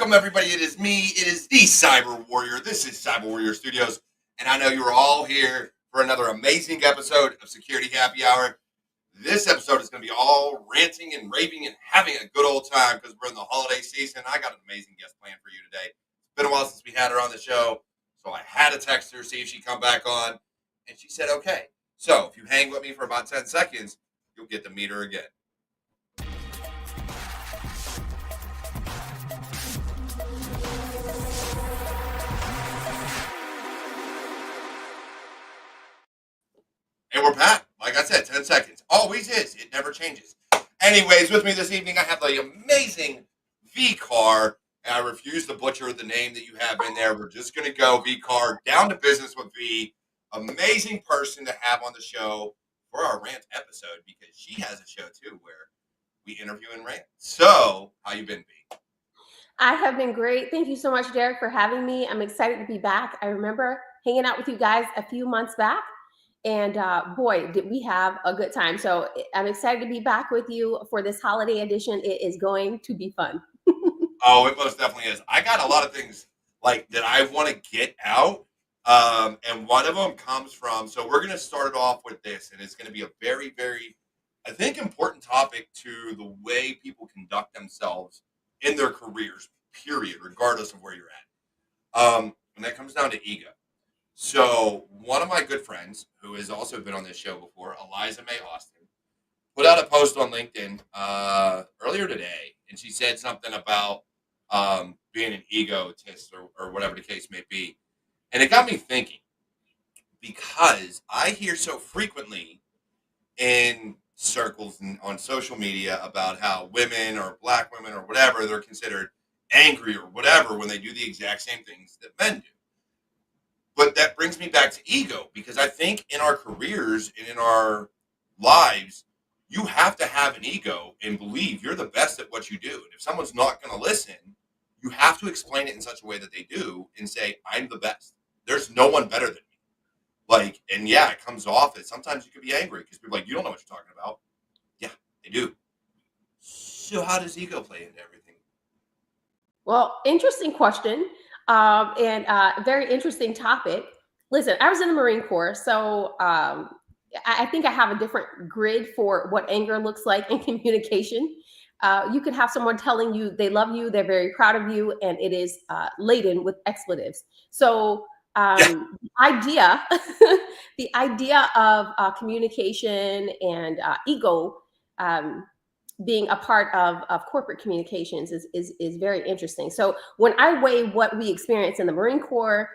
Welcome, everybody. It is me. It is the Cyber Warrior. This is Cyber Warrior Studios, and I know you're all here for another amazing episode of Security Happy Hour. This episode is going to be all ranting and raving and having a good old time because we're in the holiday season. I got an amazing guest planned for you today. It's been a while since we had her on the show, so I had to text her, see if she'd come back on, and she said okay. So if you hang with me for about 10 seconds, you'll get to meet her again. And we're back. Like I said, 10 seconds. Always is. It never changes. Anyways, with me this evening, I have the amazing Carr. And I refuse to butcher the name that you have in there. We're just going to go Carr, down to business with V. Amazing person to have on the show for our Rant episode because she has a show too where we interview and rant. So, how you been, V? I have been great. Thank you so much, Derek, for having me. I'm excited to be back. I remember hanging out with you guys a few months back. And boy, did we have a good time. So I'm excited to be back with you for this holiday edition. It is going to be fun. Oh, it most definitely is. I got a lot of things like that I want to get out. And one of them comes from, so we're going to start it off with this. And it's going to be a very, very, I think, important topic to the way people conduct themselves in their careers, period, regardless of where you're at. And that comes down to ego. So one of my good friends, who has also been on this show before, Eliza May Austin, put out a post on LinkedIn earlier today, and she said something about being an egotist or whatever the case may be. And it got me thinking, because I hear so frequently in circles and on social media about how women or black women or whatever, they're considered angry or whatever when they do the exact same things that men do. But that brings me back to ego, because I think in our careers and in our lives, you have to have an ego and believe you're the best at what you do. And if someone's not going to listen, you have to explain it in such a way that they do and say, I'm the best. There's no one better than me. Like, and yeah, it comes off as sometimes you could be angry because people are like, you don't know what you're talking about. Yeah, they do. So how does ego play into everything? Well, interesting question. And very interesting topic. Listen, I was in the Marine Corps, so I think I have a different grid for what anger looks like in communication. You could have someone telling you they love you, they're very proud of you, and it is laden with expletives. So the idea, the idea of communication and ego being a part of corporate communications is very interesting. So when I weigh what we experience in the Marine Corps,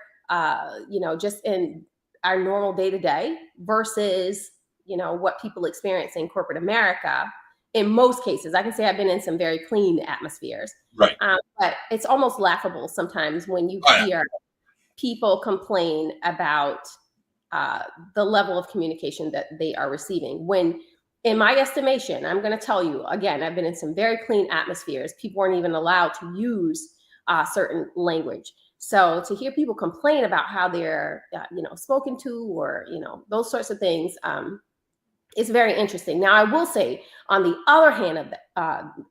just in our normal day to day versus, what people experience in corporate America, in most cases, I can say I've been in some very clean atmospheres, right? But it's almost laughable sometimes when you hear people complain about the level of communication that they are receiving. When, in my estimation, I'm going to tell you again, I've been in some very clean atmospheres. People weren't even allowed to use certain language. So to hear people complain about how they're, spoken to, or those sorts of things, is very interesting. Now, I will say, on the other hand of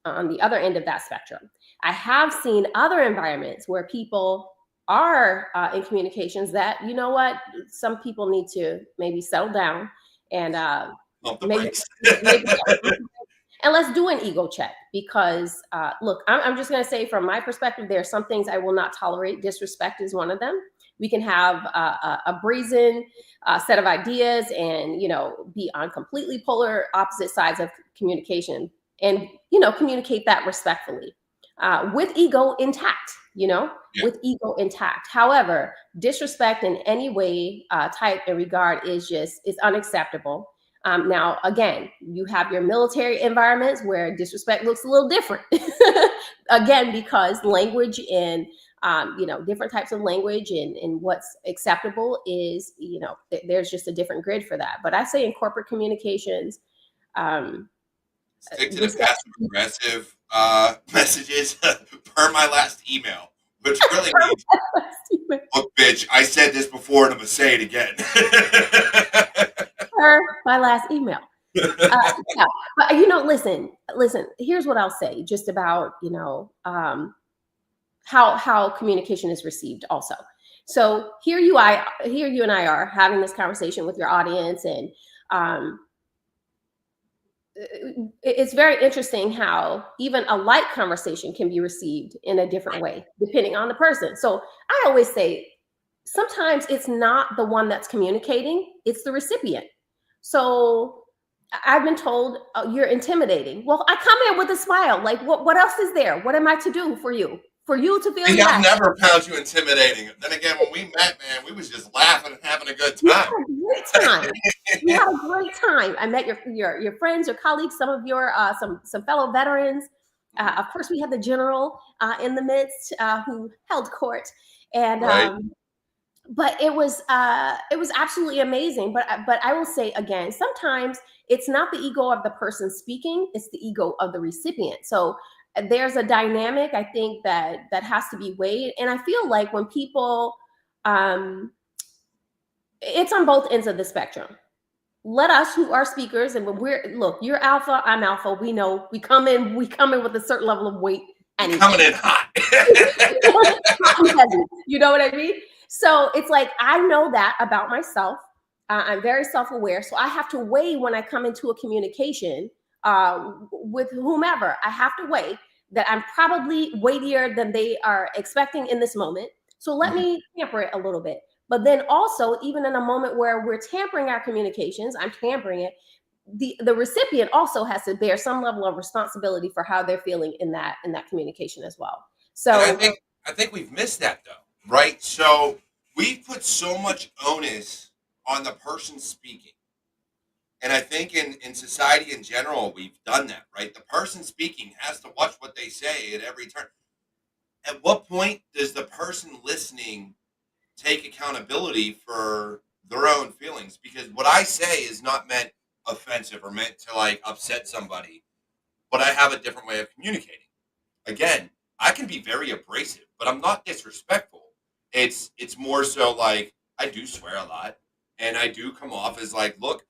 on the other end of that spectrum, I have seen other environments where people are in communications that, some people need to maybe settle down and maybe, and let's do an ego check, because look, I'm just going to say, from my perspective, there are some things I will not tolerate. Disrespect is one of them. We can have a brazen set of ideas and, be on completely polar opposite sides of communication and, communicate that respectfully with ego intact, with ego intact. However, disrespect in any way, type, and regard is unacceptable. Now, again, you have your military environments where disrespect looks a little different. Again, because language and, different types of language and what's acceptable is, there's just a different grid for that. But I say in corporate communications, stick to the passive aggressive messages per my last email, which really means, look, bitch, I said this before and I'm going to say it again. Per my last email. Yeah. But, listen, here's what I'll say just about, how communication is received also. So here you and I are having this conversation with your audience, and it's very interesting how even a light conversation can be received in a different way depending on the person. So I always say sometimes it's not the one that's communicating, it's the recipient. So I've been told, oh, you're intimidating. Well, I come in with a smile. Like, what else is there? What am I to do for you? For you to feel See, I've yes. never found you intimidating. Then again, when we met, man, we was just laughing and having a good We time. had a great time. We had a great time. I met your friends, your colleagues, some of your some fellow veterans. Of course, we had the general in the midst who held court, and Right? but it was absolutely amazing. But I will say again, sometimes it's not the ego of the person speaking; it's the ego of the recipient. So there's a dynamic I think that has to be weighed, and I feel like when people um, it's on both ends of the spectrum. Let us who are speakers, and when you're alpha, I'm alpha. We know we come in with a certain level of weight You anyway. coming in hot. Hot and heavy, you know what I mean? So it's like I know that about myself. I'm very self-aware, so I have to weigh when I come into a communication with whomever. I have to weigh that I'm probably weightier than they are expecting in this moment. So let Mhm. me temper it a little bit. But then also, even in a moment where we're tampering our communications, I'm tampering it. The recipient also has to bear some level of responsibility for how they're feeling in that communication as well. And So I think we've missed that though, right? So we've put so much onus on the person speaking. And I think in society in general, we've done that, right? The person speaking has to watch what they say at every turn. At what point does the person listening take accountability for their own feelings? Because what I say is not meant offensive or meant to like upset somebody, but I have a different way of communicating. Again, I can be very abrasive, but I'm not disrespectful. It's more so like I do swear a lot, and I do come off as like, look,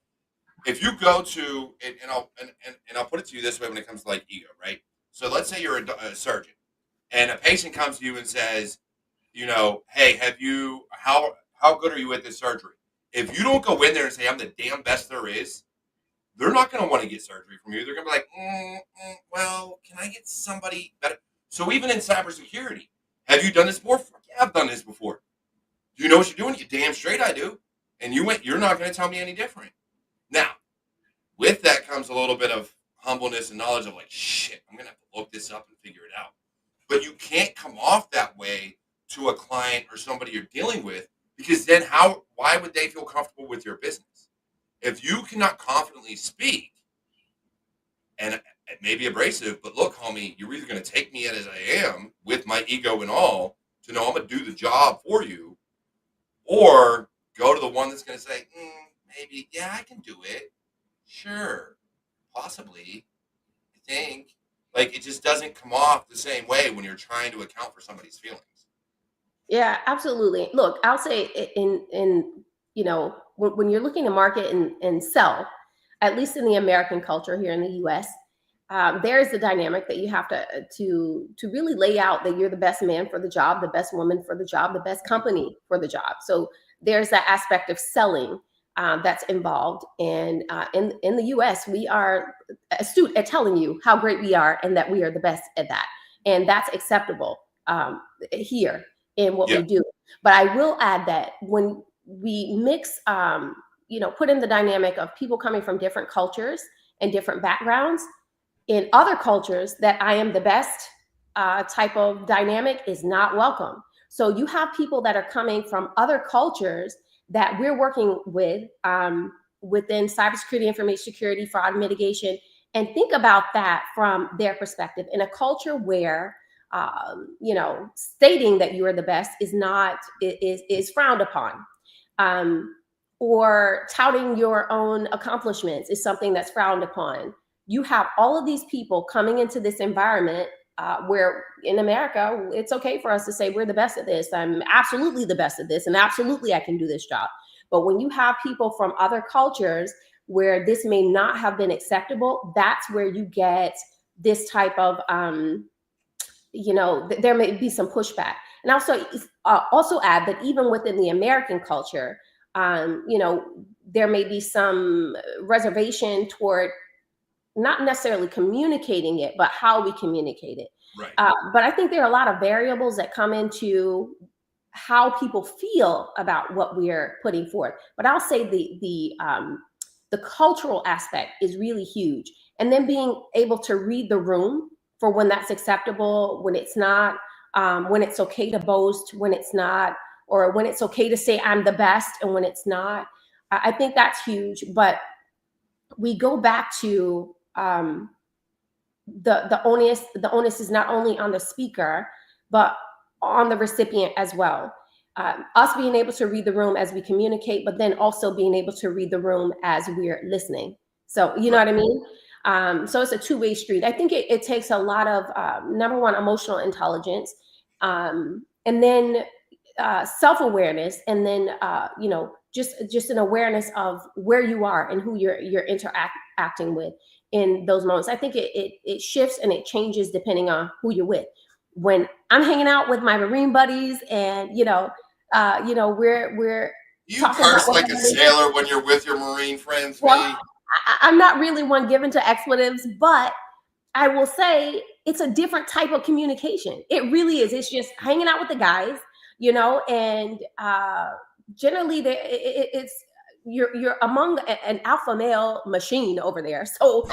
if you go to and I'll put it to you this way when it comes to like ego, right? So let's say you're a surgeon, and a patient comes to you and says, you know, hey, have you how good are you at this surgery? If you don't go in there and say I'm the damn best there is, they're not going to want to get surgery from you. They're going to be like, well, can I get somebody better? So even in cybersecurity, have you done this before? Fuck yeah, I've done this before. Do you know what you're doing? You damn straight I do. And you're not going to tell me any different. Now, with that comes a little bit of humbleness and knowledge of like, shit, I'm going to have to look this up and figure it out. But you can't come off that way to a client or somebody you're dealing with, because then why would they feel comfortable with your business? If you cannot confidently speak, and it may be abrasive, but look, homie, you're either going to take me as I am with my ego and all to know I'm going to do the job for you, or go to the one that's going to say, maybe, yeah, I can do it. Sure, possibly, I think. Like, it just doesn't come off the same way when you're trying to account for somebody's feelings. yeah, absolutely. Look, I'll say in when you're looking to market and sell, at least in the American culture here in the U.S., there is the dynamic that you have to really lay out that you're the best man for the job, the best woman for the job, the best company for the job. So there's that aspect of selling that's involved. And in the U.S., we are astute at telling you how great we are and that we are the best at that, and that's acceptable here in what Yeah. we do. But I will add that when we mix, put in the dynamic of people coming from different cultures and different backgrounds, in other cultures, that I am the best type of dynamic is not welcome. So you have people that are coming from other cultures that we're working with within cybersecurity, information security, fraud mitigation, and think about that from their perspective in a culture where stating that you are the best is not is frowned upon, or touting your own accomplishments is something that's frowned upon. You have all of these people coming into this environment where in America, it's okay for us to say we're the best at this. I'm absolutely the best at this, and absolutely I can do this job. But when you have people from other cultures where this may not have been acceptable, that's where you get this type of there may be some pushback. And also add that even within the American culture, there may be some reservation toward not necessarily communicating it, but how we communicate it. Right. But I think there are a lot of variables that come into how people feel about what we're putting forth. But I'll say the cultural aspect is really huge. And then being able to read the room for when that's acceptable, when it's not, when it's okay to boast, when it's not, or when it's okay to say I'm the best and when it's not. I think that's huge. But we go back to the onus is not only on the speaker, but on the recipient as well. Us being able to read the room as we communicate, but then also being able to read the room as we're listening. So, you know what I mean? So it's a two-way street. I think it takes a lot of, number one, emotional intelligence, and then self-awareness, and then, just an awareness of where you are and who you're interacting with in those moments. I think it shifts and it changes depending on who you're with. When I'm hanging out with my Marine buddies and, we're you curse like a sailor when you're with your Marine friends, well, I'm not really one given to expletives, but I will say it's a different type of communication. It really is. It's just hanging out with the guys, and generally it's you're among an alpha male machine over there. So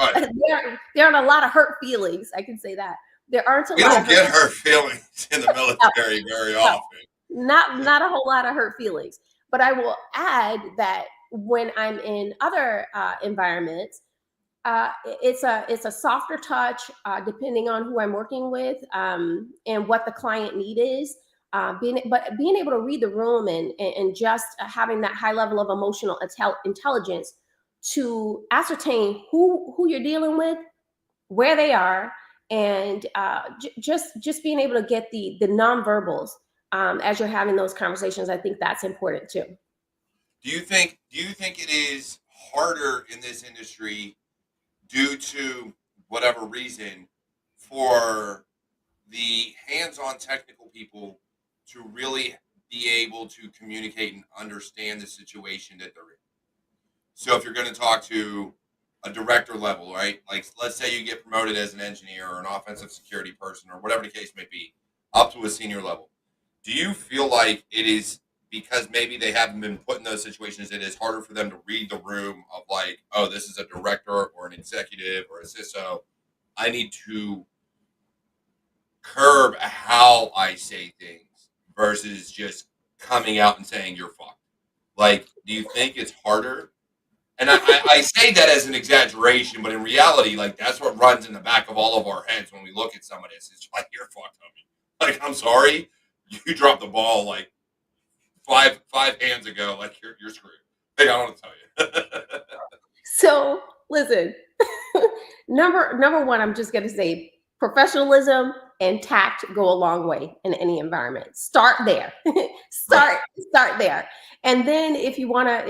there aren't a lot of hurt feelings. I can say that. There aren't a lot. We don't get hurt feelings in the military very often. Not a whole lot of hurt feelings. But I will add that when I'm in other environments, it's a softer touch, depending on who I'm working with, and what the client need is. Being able to read the room and just having that high level of emotional intelligence to ascertain who you're dealing with, where they are, and just being able to get the nonverbals as you're having those conversations. I think that's important too. Do you think it is harder in this industry due to whatever reason for the hands-on technical people to really be able to communicate and understand the situation that they're in? So if you're going to talk to a director level, right? Like, let's say you get promoted as an engineer or an offensive security person or whatever the case may be, up to a senior level. Do you feel like it is because maybe they haven't been put in those situations, it is harder for them to read the room of like, oh, this is a director or an executive or a CISO. I need to curb how I say things versus just coming out and saying you're fucked. Like, do you think it's harder? And I say that as an exaggeration, but in reality, like, that's what runs in the back of all of our heads when we look at somebody. It's like, you're fucked, homie. Like, I'm sorry, you dropped the ball like five hands ago. Like, you're screwed. Like, I don't want to tell you. So listen, number one, I'm just gonna say professionalism and tact go a long way in any environment. Start there. Start there. And then if you wanna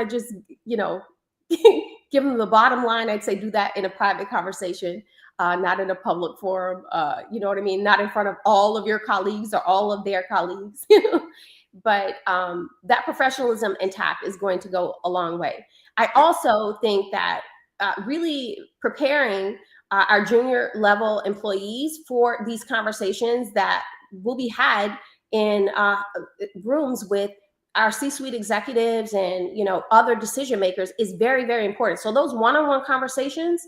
just, give them the bottom line, I'd say do that in a private conversation, not in a public forum. You know what I mean? Not in front of all of your colleagues or all of their colleagues. But that professionalism and tact is going to go a long way. I also think that really preparing our junior level employees for these conversations that will be had in rooms with our C-suite executives and other decision makers is very, very important. So those one-on-one conversations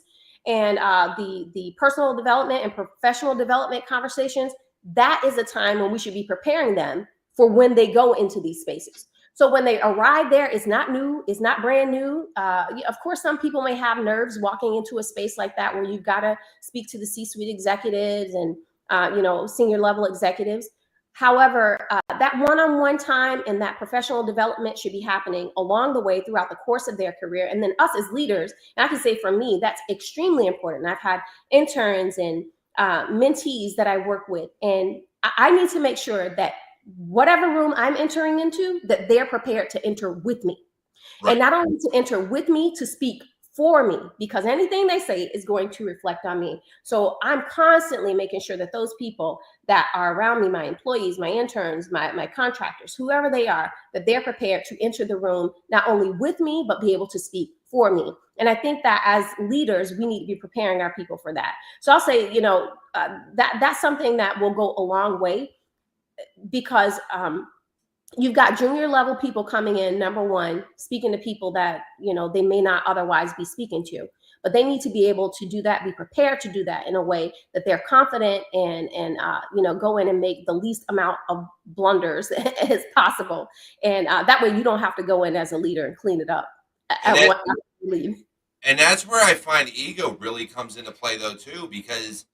and the personal development and professional development conversations, that is a time when we should be preparing them for when they go into these spaces. So when they arrive there, it's not new, it's not brand new. Of course, some people may have nerves walking into a space like that where you've got to speak to the C-suite executives and senior level executives. However, that one-on-one time and that professional development should be happening along the way throughout the course of their career. And then us as leaders, and I can say for me, that's extremely important. I've had interns and mentees that I work with, and I need to make sure that whatever room I'm entering into, that they're prepared to enter with me. Right. And not only to enter with me, to speak for me, because anything they say is going to reflect on me. So I'm constantly making sure that those people that are around me, my employees, my interns, my contractors, whoever they are, that they're prepared to enter the room, not only with me, but be able to speak for me. And I think that as leaders, we need to be preparing our people for that. So I'll say, that's something that will go a long way, because you've got junior level people coming in, number one, speaking to people that, they may not otherwise be speaking to, but they need to be able to do that, be prepared to do that in a way that they're confident and go in and make the least amount of blunders as possible. And that way you don't have to go in as a leader and clean it up at what you leave. And that's where I find ego really comes into play, though, too, because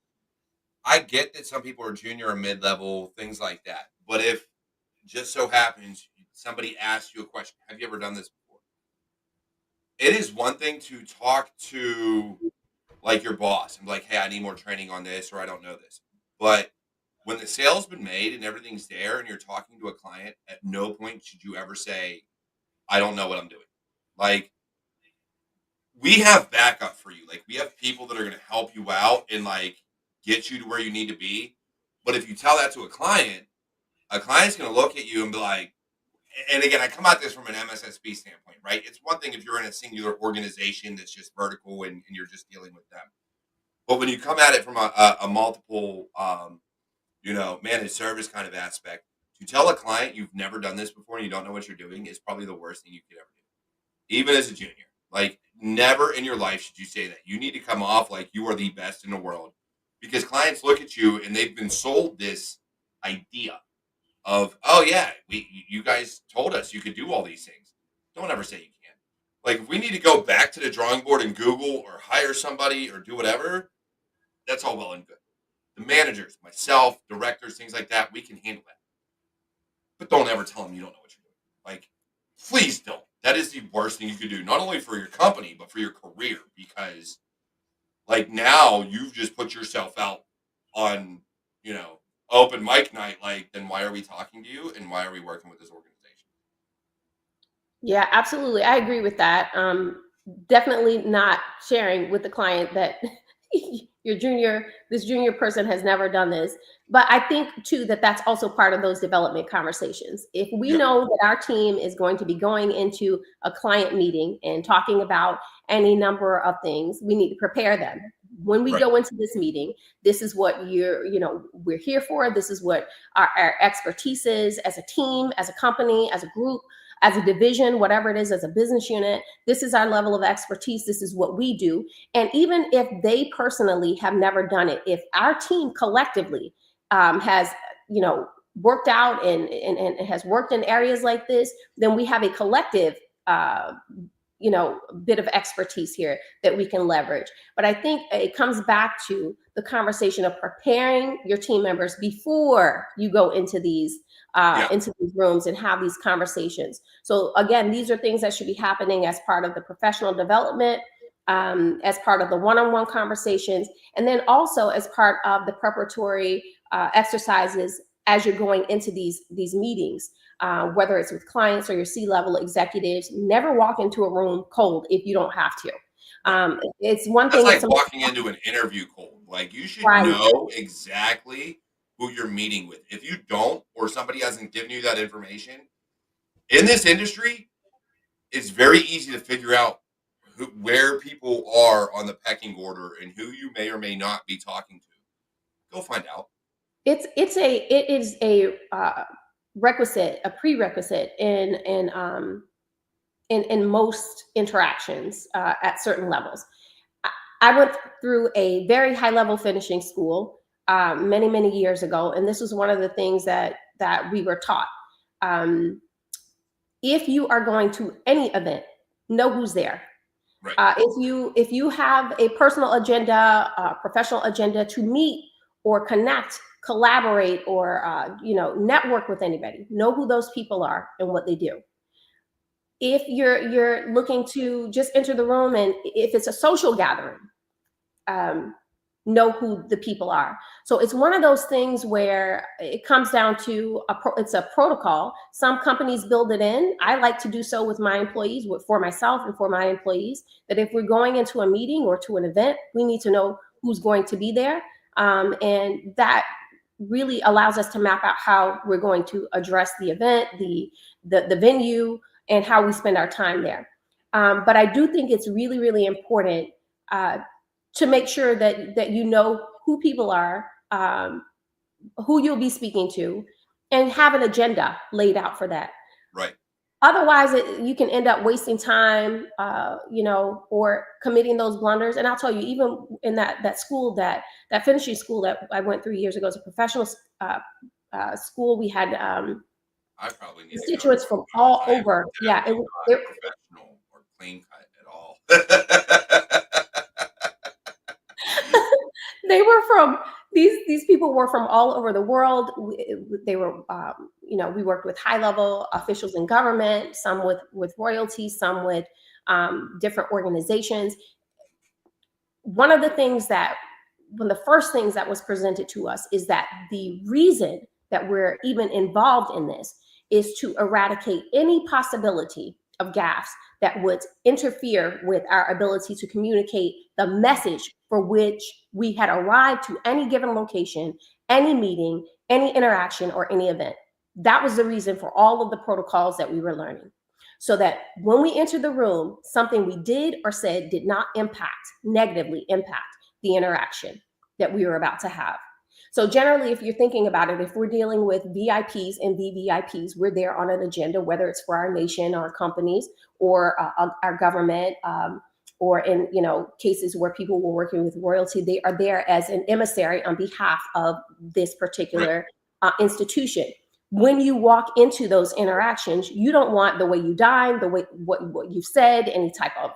I get that some people are junior or mid-level, things like that. But if just so happens somebody asks you a question, have you ever done this before? It is one thing to talk to like your boss and be like, hey, I need more training on this, or I don't know this. But when the sale's been made and everything's there and you're talking to a client, at no point should you ever say, I don't know what I'm doing. Like, we have backup for you. Like, we have people that are going to help you out and like get you to where you need to be. But if you tell that to a client's going to look at you and be like, and again, I come at this from an MSSP standpoint, right? It's one thing if you're in a singular organization that's just vertical and you're just dealing with them. But when you come at it from a multiple, managed service kind of aspect, to tell a client you've never done this before and you don't know what you're doing is probably the worst thing you could ever do. Even as a junior, like never in your life should you say that. You need to come off like you are the best in the world, because clients look at you and they've been sold this idea of, oh yeah, you guys told us you could do all these things. Don't ever say you can't. Like, if we need to go back to the drawing board and Google or hire somebody or do whatever, that's all well and good. The managers, myself, directors, things like that, we can handle that. But don't ever tell them you don't know what you're doing. Like, please don't. That is the worst thing you could do, not only for your company, but for your career, because like now you've just put yourself out on, open mic night. Like, then why are we talking to you and why are we working with this organization? Yeah, absolutely. I agree with that. Definitely not sharing with the client that this junior person has never done this. But I think too that that's also part of those development conversations. If we know that our team is going to be going into a client meeting and talking about any number of things, we need to prepare them. When we go into this meeting, this is what we're here for. This is what our expertise is as a team, as a company, as a group, as a division, whatever it is, as a business unit. This is our level of expertise. This is what we do. And even if they personally have never done it, if our team collectively has, worked out and has worked in areas like this, then we have a collective, bit of expertise here that we can leverage. But I think it comes back to the conversation of preparing your team members before you go into these rooms and have these conversations. So again, these are things that should be happening as part of the professional development, as part of the one-on-one conversations, and then also as part of the preparatory exercises as you're going into these meetings, whether it's with clients or your C-level executives. Never walk into a room cold if you don't have to. It's one thing. That's like walking into an interview cold. Like, you should know exactly who you're meeting with. If you don't, or somebody hasn't given you that information, in this industry, it's very easy to figure out where people are on the pecking order and who you may or may not be talking to. Go find out. It is a requisite, a prerequisite in most interactions at certain levels. I went through a very high level finishing school many years ago, and this was one of the things that we were taught. If you are going to any event, know who's there. Right. If you have a personal agenda, professional agenda to meet or connect, collaborate, or network with anybody, know who those people are and what they do. If you're looking to just enter the room, and if it's a social gathering, know who the people are. So it's one of those things where it comes down to it's a protocol. Some companies build it in. I like to do so with my employees, for myself and for my employees, that if we're going into a meeting or to an event, we need to know who's going to be there. And that really allows us to map out how we're going to address the event, the venue, and how we spend our time there. But I do think it's really, really important to make sure that you know who people are, who you'll be speaking to, and have an agenda laid out for that. Right. Otherwise, you can end up wasting time, or committing those blunders. And I'll tell you, even in that school, that finishing school that I went 3 years ago, as a professional school, we had I probably need constituents to go from all over. Yeah, professional or clean cut at all. They were from these people were from all over the world. They were, we worked with high level officials in government, some with royalty, some with different organizations. One of the first things that was presented to us is that the reason that we're even involved in this is to eradicate any possibility of gaffes that would interfere with our ability to communicate the message for which we had arrived to any given location, any meeting, any interaction, or any event. That was the reason for all of the protocols that we were learning. So that when we entered the room, something we did or said did not negatively impact the interaction that we were about to have. So generally, if you're thinking about it, if we're dealing with VIPs and VVIPs, we're there on an agenda, whether it's for our nation, our companies, or our government, or in cases where people were working with royalty, they are there as an emissary on behalf of this particular institution. When you walk into those interactions, you don't want the way you dine, the way what you said, any type of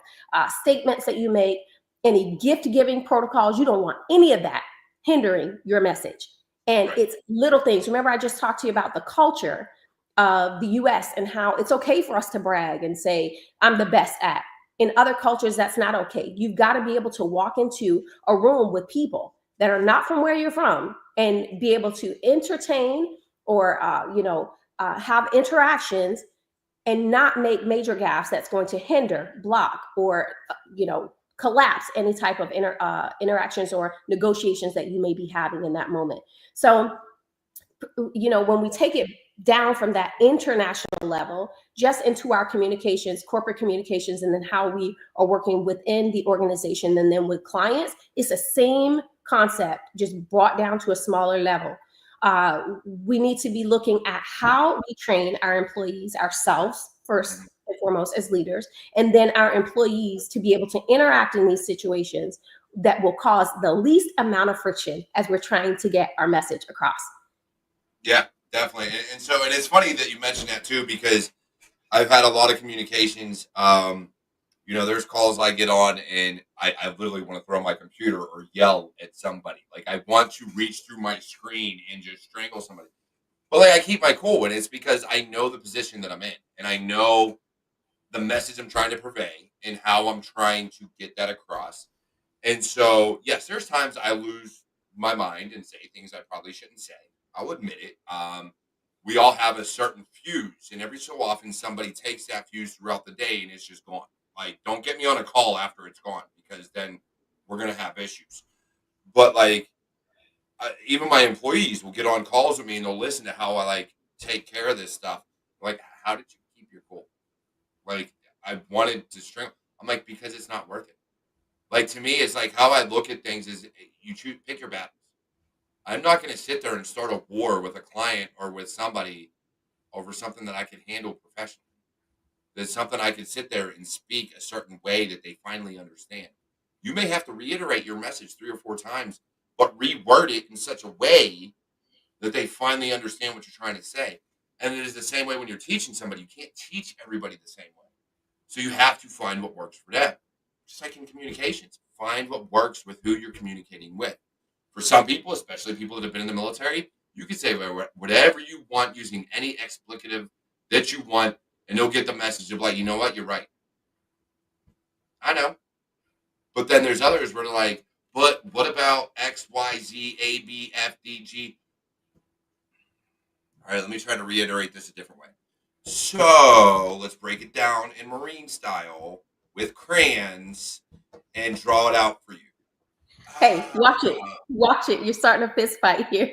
statements that you make, any gift giving protocols. You don't want any of that hindering your message. And it's little things. Remember, I just talked to you about the culture of the US and how it's okay for us to brag and say, I'm the best at. In other cultures, that's not okay. You've got to be able to walk into a room with people that are not from where you're from and be able to entertain or have interactions and not make major gaffes that's going to hinder, block, or collapse any type of interactions or negotiations that you may be having in that moment. So, when we take it down from that international level just into our communications, corporate communications, and then how we are working within the organization and then with clients, it's the same concept, just brought down to a smaller level. We need to be looking at how we train our employees, ourselves first and foremost as leaders, and then our employees to be able to interact in these situations that will cause the least amount of friction as we're trying to get our message across. Yeah, definitely. And it's funny that you mentioned that too, because I've had a lot of communications. There's calls I get on and I literally want to throw my computer or yell at somebody. Like I want to reach through my screen and just strangle somebody. But I keep my cool, and it's because I know the position that I'm in and I know the message I'm trying to convey and how I'm trying to get that across. And so, yes, there's times I lose my mind and say things I probably shouldn't say. I'll admit it. We all have a certain fuse, and every so often somebody takes that fuse throughout the day and it's just gone. Like, don't get me on a call after it's gone because then we're going to have issues. But even my employees will get on calls with me and they'll listen to how I take care of this stuff. Like, how did you keep your cool? I wanted to string. I'm like, because it's not worth it. To me, it's how I look at things is you pick your battles. I'm not going to sit there and start a war with a client or with somebody over something that I can handle professionally. There's something I can sit there and speak a certain way that they finally understand. You may have to reiterate your message 3 or 4 times, but reword it in such a way that they finally understand what you're trying to say. And it is the same way when you're teaching somebody. You can't teach everybody the same way. So you have to find what works for them. Just like in communications, find what works with who you're communicating with. For some people, especially people that have been in the military, you can say whatever you want using any explicative that you want, and they'll get the message of you know what, you're right. I know. But then there's others where they're like, but what about X, Y, Z, A, B, F, D, G? All right, let me try to reiterate this a different way. So let's break it down in Marine style with crayons and draw it out for you. Hey, watch it. Watch it. You're starting a fist fight here.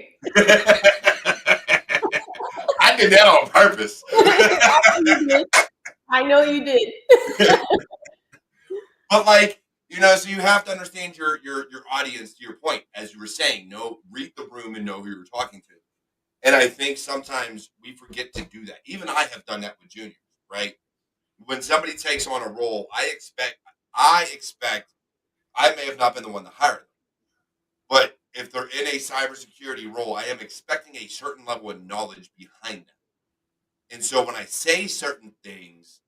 I did that on purpose. I know you did. But like, you know, so you have to understand your audience, to your point, as you were saying, read the room and know who you're talking to. And I think sometimes we forget to do that. Even I have done that with juniors, right? When somebody takes on a role, I expect I may have not been the one to hire them, but if they're in a cybersecurity role, I am expecting a certain level of knowledge behind them. And so when I say certain things,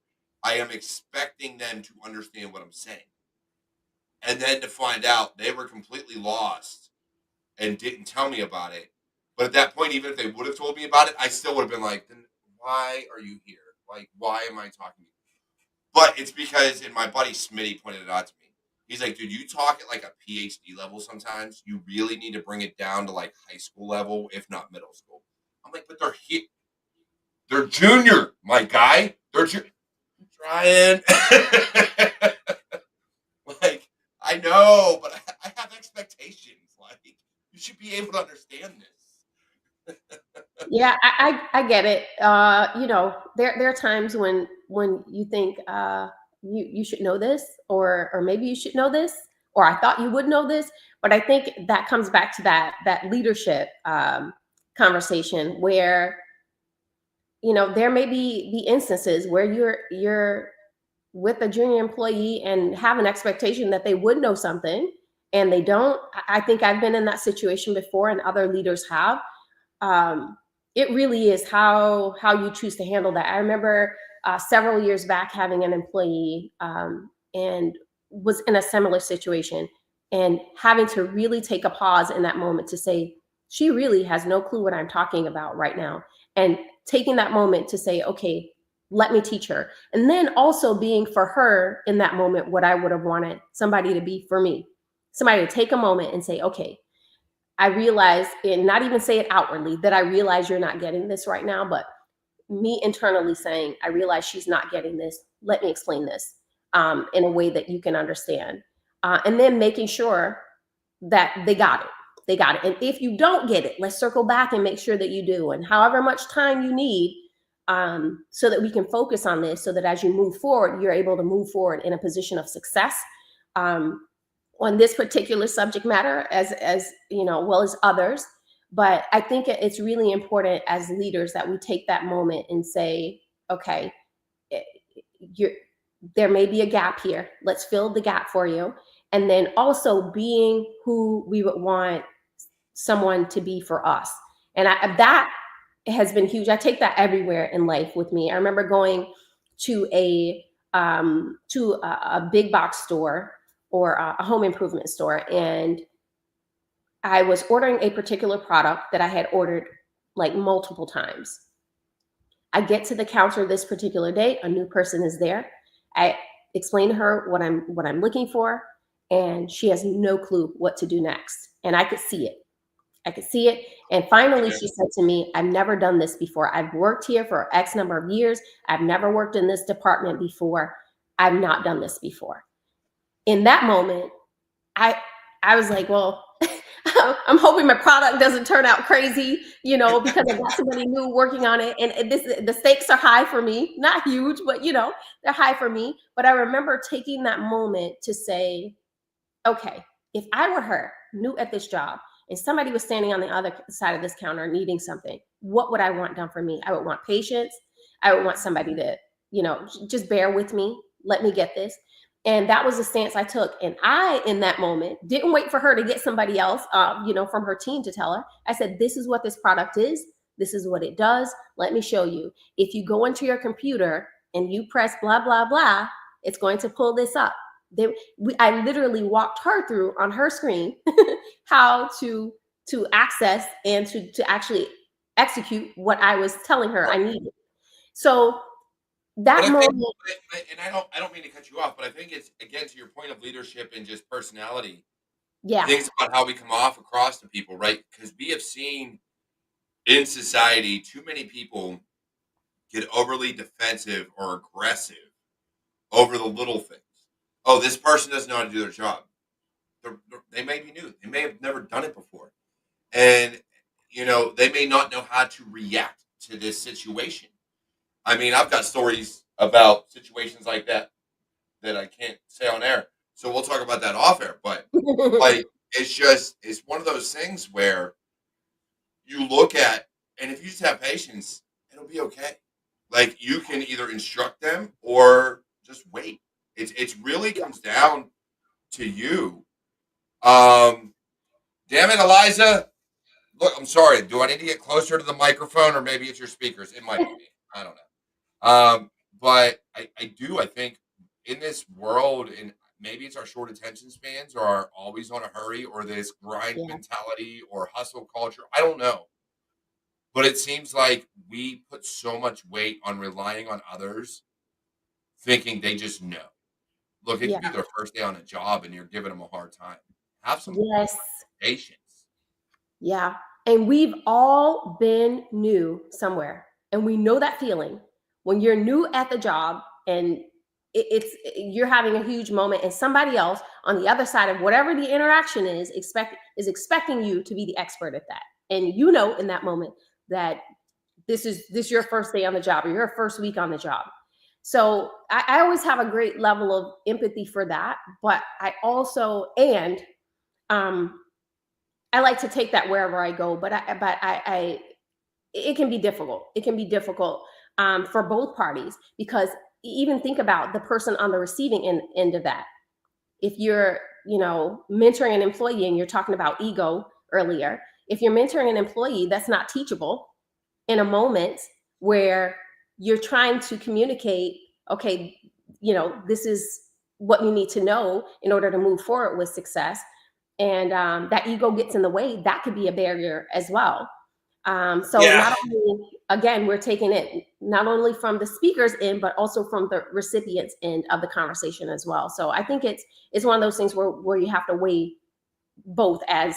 I am expecting them to understand what I'm saying. And then to find out they were completely lost and didn't tell me about it. But at that point, even if they would have told me about it, I still would have been like, then why are you here? Like, why am I talking to you? But it's because, and my buddy Smitty pointed it out to me. He's like, dude, you talk at like a PhD level sometimes. You really need to bring it down to like high school level, if not middle school. I'm like, but they're here. They're junior, my guy. They're trying. Like, I know, but I have expectations. Like, you should be able to understand this. Yeah, I get it. You know, there are times when you think you should know this, or maybe you should know this, or I thought you would know this. But I think that comes back to that leadership conversation where, you know, there may be instances where you're with a junior employee and have an expectation that they would know something and they don't. I think I've been in that situation before, and other leaders have. um, it really is how you choose to handle that. I remember several years back having an employee, and was in a similar situation, and having to really take a pause in that moment to say, she really has no clue what I'm talking about right now. And taking that moment to say, okay, let me teach her. And then also being for her in that moment what I would have wanted somebody to be for me. Somebody to take a moment and say, okay, I realize, and not even say it outwardly, that I realize you're not getting this right now, but me internally saying, I realize she's not getting this. Let me explain this in a way that you can understand. And then making sure that they got it. They got it. And if you don't get it, let's circle back and make sure that you do. And however much time you need, so that we can focus on this, so that as you move forward, you're able to move forward in a position of success. Um, on this particular subject matter, as you know, well as others. But I think it's really important as leaders that we take that moment and say, okay, you're, there may be a gap here, let's fill the gap for you. And then also being who we would want someone to be for us. And that has been huge. I take that everywhere in life with me. I remember going to a big box store, or a home improvement store, and I was ordering a particular product that I had ordered like multiple times. I get to the counter this particular day, a new person is there. I explain to her what I'm looking for, and she has no clue what to do next. And I could see it. I could see it. And finally, she said to me, I've never done this before. I've worked here for X number of years. I've never worked in this department before. I've not done this before. In that moment, I I was like, well, I'm hoping my product doesn't turn out crazy, you know, because I got somebody new working on it. And the stakes are high for me, not huge, but you know, they're high for me. But I remember taking that moment to say, okay, if I were her, new at this job, and somebody was standing on the other side of this counter needing something, what would I want done for me? I would want patience. I would want somebody to, you know, just bear with me, let me get this. And that was the stance I took. And I, in that moment, didn't wait for her to get somebody else, you know, from her team to tell her. I said, this is what this product is. This is what it does. Let me show you. If you go into your computer and you press blah, blah, blah, it's going to pull this up. I literally walked her through on her screen how to access and to actually execute what I was telling her I needed. So But that I think, moment, and I don't mean to cut you off, but I think it's again to your point of leadership and just personality. Yeah. I think it's about how we come off across to people, right? Because we have seen in society too many people get overly defensive or aggressive over the little things. Oh, this person doesn't know how to do their job. They may be new. They may have never done it before. And, they may not know how to react to this situation. I mean, I've got stories about situations like that I can't say on air. So we'll talk about that off air. But, like, it's one of those things where you look at, and if you just have patience, it'll be okay. Like, you can either instruct them or just wait. It's really comes down to you. Um, Damn it, Eliza. Look, I'm sorry. Do I need to get closer to the microphone, or maybe it's your speakers? It might be me. I don't know. But I do. I think in this world, and maybe it's our short attention spans, or our always on a hurry, or this grind Yeah. mentality, or hustle culture. I don't know. But it seems like we put so much weight on relying on others, thinking they just know. Look, it Yeah. could be their first day on a job, and you're giving them a hard time. Have some Yes. patience. Yeah. And we've all been new somewhere. And we know that feeling when you're new at the job and you're having a huge moment and somebody else on the other side of whatever the interaction is expecting you to be the expert at that. And you know in that moment that this your first day on the job or your first week on the job. So I always have a great level of empathy for that. But I also um I like to take that wherever I go, but it can be difficult. It can be difficult for both parties because even think about the person on the receiving end of that. If you're, mentoring an employee and you're talking about ego earlier, if you're mentoring an employee that's not teachable in a moment where you're trying to communicate, okay, this is what you need to know in order to move forward with success and that ego gets in the way, that could be a barrier as well. So Yeah. not only, again, we're taking it not only from the speaker's end, but also from the recipient's end of the conversation as well. So I think it's one of those things where you have to weigh both as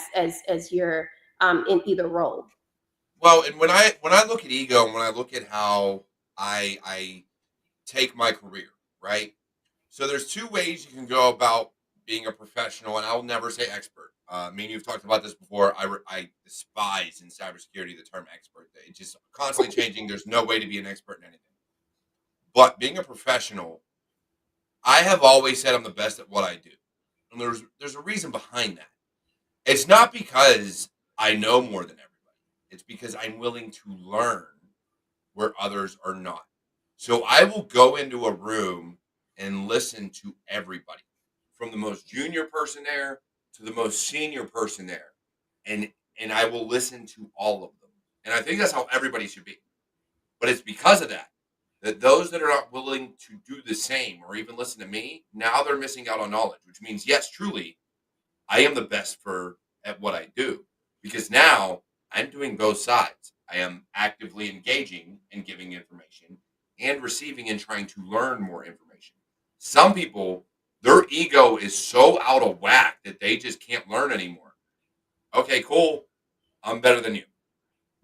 you're in either role. Well, and when I look at ego, and when I look at how I take my career, right? So there's two ways you can go about being a professional, and I'll never say expert. Me and you've talked about this before. I despise in cybersecurity the term expert. It's just constantly changing. There's no way to be an expert in anything. But being a professional, I have always said I'm the best at what I do, and there's a reason behind that. It's not because I know more than everybody. It's because I'm willing to learn where others are not. So I will go into a room and listen to everybody, from the most junior person there to the most senior person there. And I will listen to all of them. And I think that's how everybody should be. But it's because of that those that are not willing to do the same or even listen to me, now they're missing out on knowledge, which means yes, truly, I am the best for at what I do, because now I'm doing both sides. I am actively engaging and giving information and receiving and trying to learn more information. Some people, their ego is so out of whack that they just can't learn anymore. Okay, cool. I'm better than you.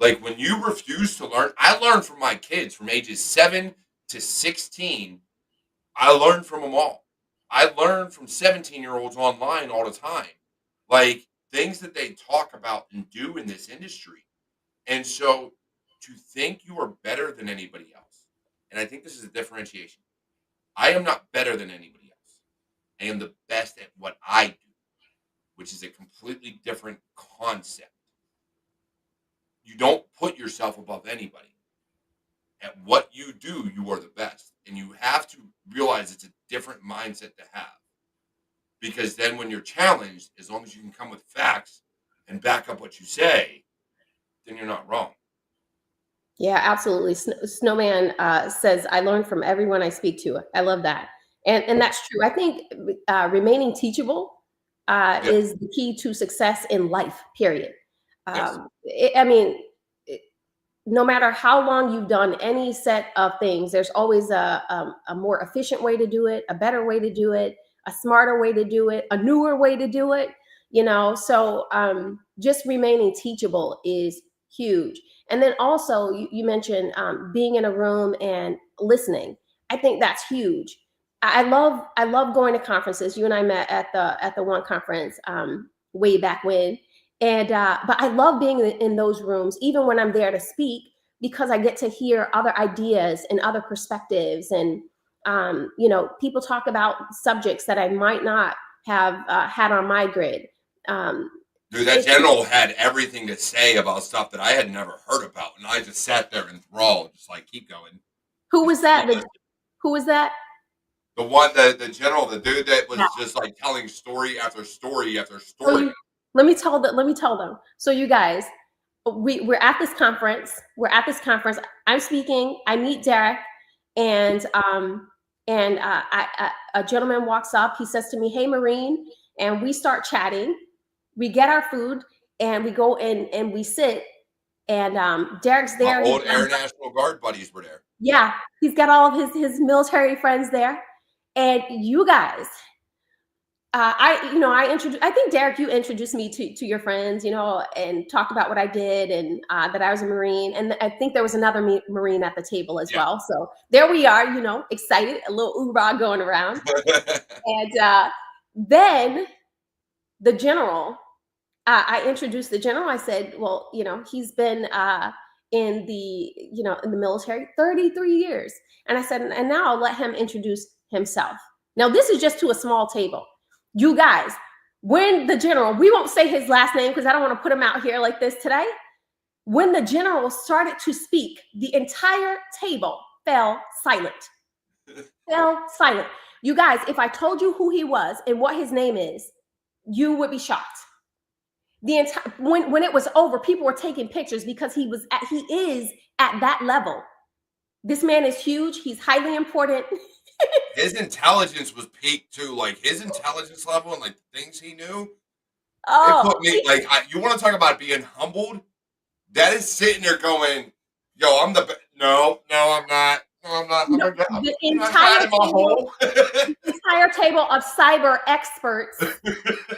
Like, when you refuse to learn, I learned from my kids from ages 7 to 16. I learned from them all. I learn from 17-year-olds online all the time, like things that they talk about and do in this industry. And so, to think you are better than anybody else, and I think this is a differentiation. I am not better than anybody else. I am the best at what I do, which is a completely different concept. You don't put yourself above anybody. At what you do, you are the best. And you have to realize it's a different mindset to have. Because then when you're challenged, as long as you can come with facts and back up what you say, then you're not wrong. Yeah, absolutely. Snowman says, I learn from everyone I speak to. I love that. And that's true. I think remaining teachable Yeah. is the key to success in life, period. Yes. I mean, no matter how long you've done any set of things, there's always a more efficient way to do it, a better way to do it, a smarter way to do it, a newer way to do it. So just remaining teachable is huge. And then also you mentioned being in a room and listening. I think that's huge. I love going to conferences. You and I met at the one conference way back when, and but I love being in those rooms, even when I'm there to speak, because I get to hear other ideas and other perspectives, and people talk about subjects that I might not have had on my grid. Um, Dude, that general had everything to say about stuff that I had never heard about, and I just sat there enthralled, just like, keep going. Who was that? Who was that? The one, the general, the dude that was Yeah. just like telling story after story after So story. let me tell them. So you guys, we're at this conference. I'm speaking. I meet Derek, and a gentleman walks up. He says to me, "Hey, Marine," and we start chatting. We get our food, and we go in and we sit. And Derek's there. My old Air National Guard buddies were there. Yeah, he's got all of his military friends there, and you guys. I think Derek, you introduced me to your friends, and talked about what I did, and that I was a Marine, and I think there was another Marine at the table as well. So there we are, excited, a little hoorah going around, and then the general, I introduced the general. I said, well, he's been in the military 33 years, and I said, and now I'll let him introduce himself. Now this is just to a small table. You guys, when the general, we won't say his last name because I don't want to put him out here like this today. When the general started to speak, the entire table fell silent. Fell silent. You guys, if I told you who he was and what his name is, you would be shocked. The entire when it was over, people were taking pictures because he is at that level. This man is huge. He's highly important. His intelligence was peaked too, like his intelligence level and like the things he knew. Oh, it put me like you want to talk about being humbled? That is sitting there going, "Yo, I'm the best." No, I'm not. No, I'm not. The entire table of cyber experts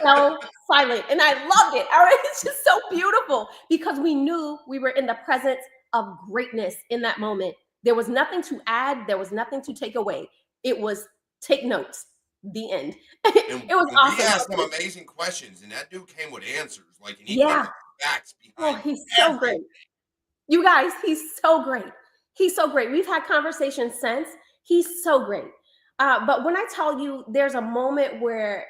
fell silent, and I loved it. All right, it's just so beautiful because we knew we were in the presence of greatness in that moment. There was nothing to add. There was nothing to take away. It was take notes. The end. It was awesome. We asked him amazing questions, and that dude came with answers. Like, and he came with facts behind. Oh, he's so great. You guys, he's so great. He's so great. We've had conversations since. He's so great. But when I tell you, there's a moment where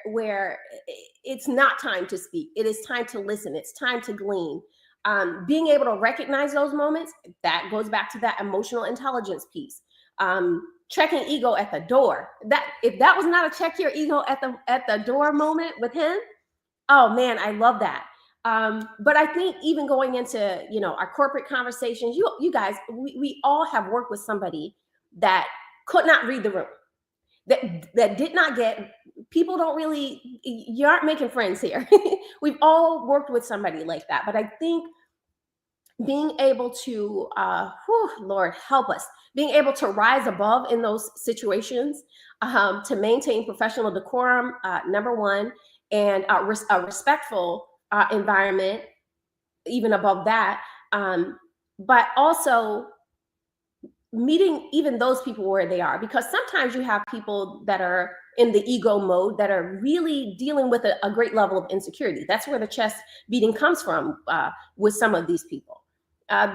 it's not time to speak. It is time to listen. It's time to glean. Being able to recognize those moments, that goes back to that emotional intelligence piece. Checking ego at the door. That if that was not a check your ego at the door moment with him, oh man, I love that. But I think even going into our corporate conversations, you guys, we all have worked with somebody that could not read the room, that did not get. People don't really. You aren't making friends here. We've all worked with somebody like that, but I think being able to, Lord help us, being able to rise above in those situations, to maintain professional decorum, number one, and a respectful environment, even above that, but also meeting even those people where they are, because sometimes you have people that are in the ego mode that are really dealing with a great level of insecurity. That's where the chest beating comes from with some of these people.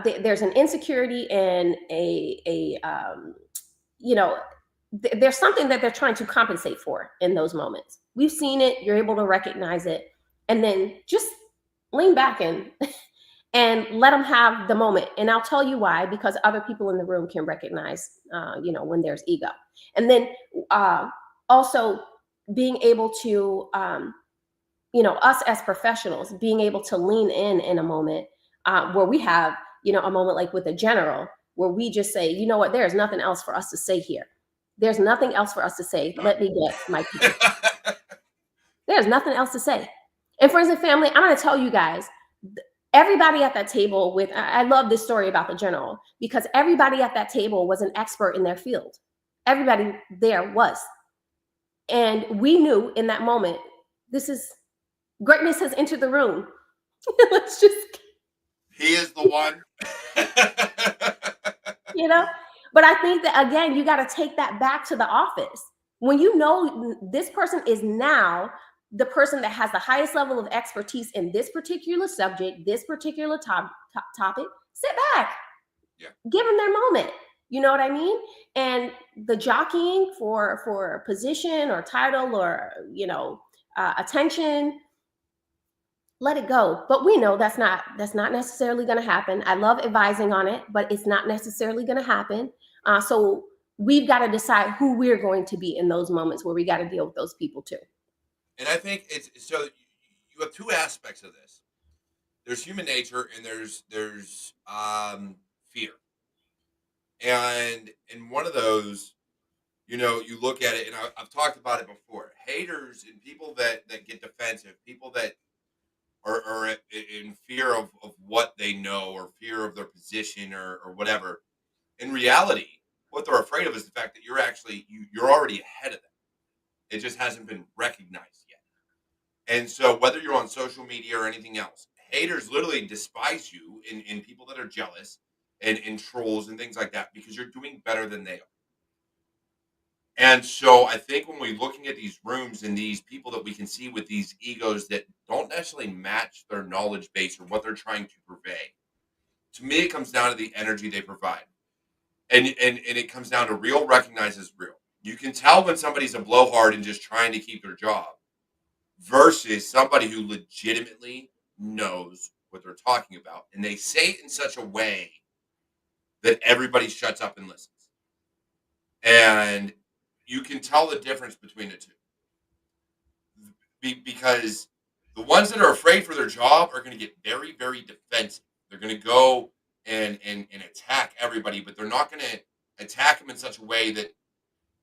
There's an insecurity and there's something that they're trying to compensate for in those moments. We've seen it. You're able to recognize it, and then just lean back and let them have the moment. And I'll tell you why, because other people in the room can recognize, when there's ego. And then also being able to, us as professionals, being able to lean in a moment where we have, a moment like with a general, where we just say, you know what, there's nothing else for us to say here. There's nothing else for us to say. Let me get my people. There's nothing else to say. And friends and family, I'm going to tell you guys, everybody at that table I love this story about the general, because everybody at that table was an expert in their field. Everybody there was. And we knew in that moment, this is Greatness has entered the room. Let's just, He is the one. you know. But I think that again, you got to take that back to the office. When you know this person is now the person that has the highest level of expertise in this particular subject, this particular topic, sit back, Yeah. give them their moment. You know what I mean? And the jockeying for position or title or attention, let it go. But we know that's not necessarily going to happen. I love advising on it, but it's not necessarily going to happen. So we've got to decide who we're going to be in those moments where we got to deal with those people too. And I think it's so you have two aspects of this. There's human nature and there's fear. And in one of those, you look at it, and I've talked about it before. Haters and people that get defensive, people that are in fear of what they know or fear of their position or whatever. In reality, what they're afraid of is the fact that you're already ahead of them. It just hasn't been recognized yet. And so whether you're on social media or anything else, haters literally despise you in people that are jealous and trolls and things like that because you're doing better than they are. And so I think when we're looking at these rooms and these people that we can see with these egos that don't necessarily match their knowledge base or what they're trying to purvey, to me it comes down to the energy they provide. And it comes down to real recognizes real. You can tell when somebody's a blowhard and just trying to keep their job versus somebody who legitimately knows what they're talking about. And they say it in such a way that everybody shuts up and listens. And you can tell the difference between the two. Because the ones that are afraid for their job are going to get very, very defensive. They're going to go and attack everybody, but they're not going to attack them in such a way that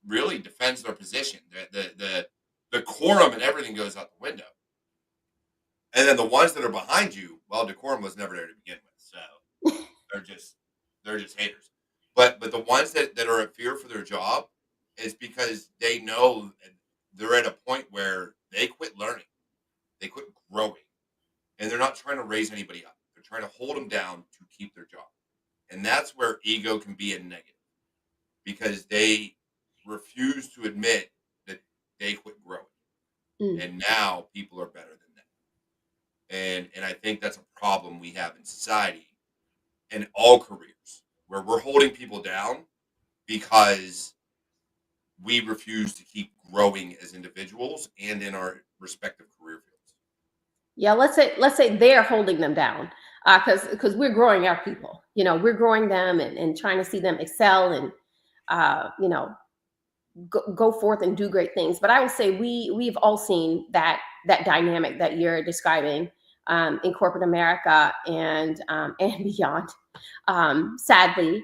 really defends their position. The decorum and everything goes out the window. And then the ones that are behind you, well, decorum was never there to begin with, so they're just haters. But the ones that are at fear for their job is because they know they're at a point where they quit learning, they quit growing, and they're not trying to raise anybody up. They're trying to hold them down to keep their job, and that's where ego can be a negative because they refuse to admit that they quit growing, and now people are better than them. And I think that's a problem we have in society in all careers where we're holding people down because we refuse to keep growing as individuals and in our respective career fields. Yeah, let's say they're holding them down because we're growing our people. We're growing them and trying to see them excel and uh, you know go forth and do great things. But I will say we've all seen that dynamic that you're describing in corporate America and beyond. Sadly,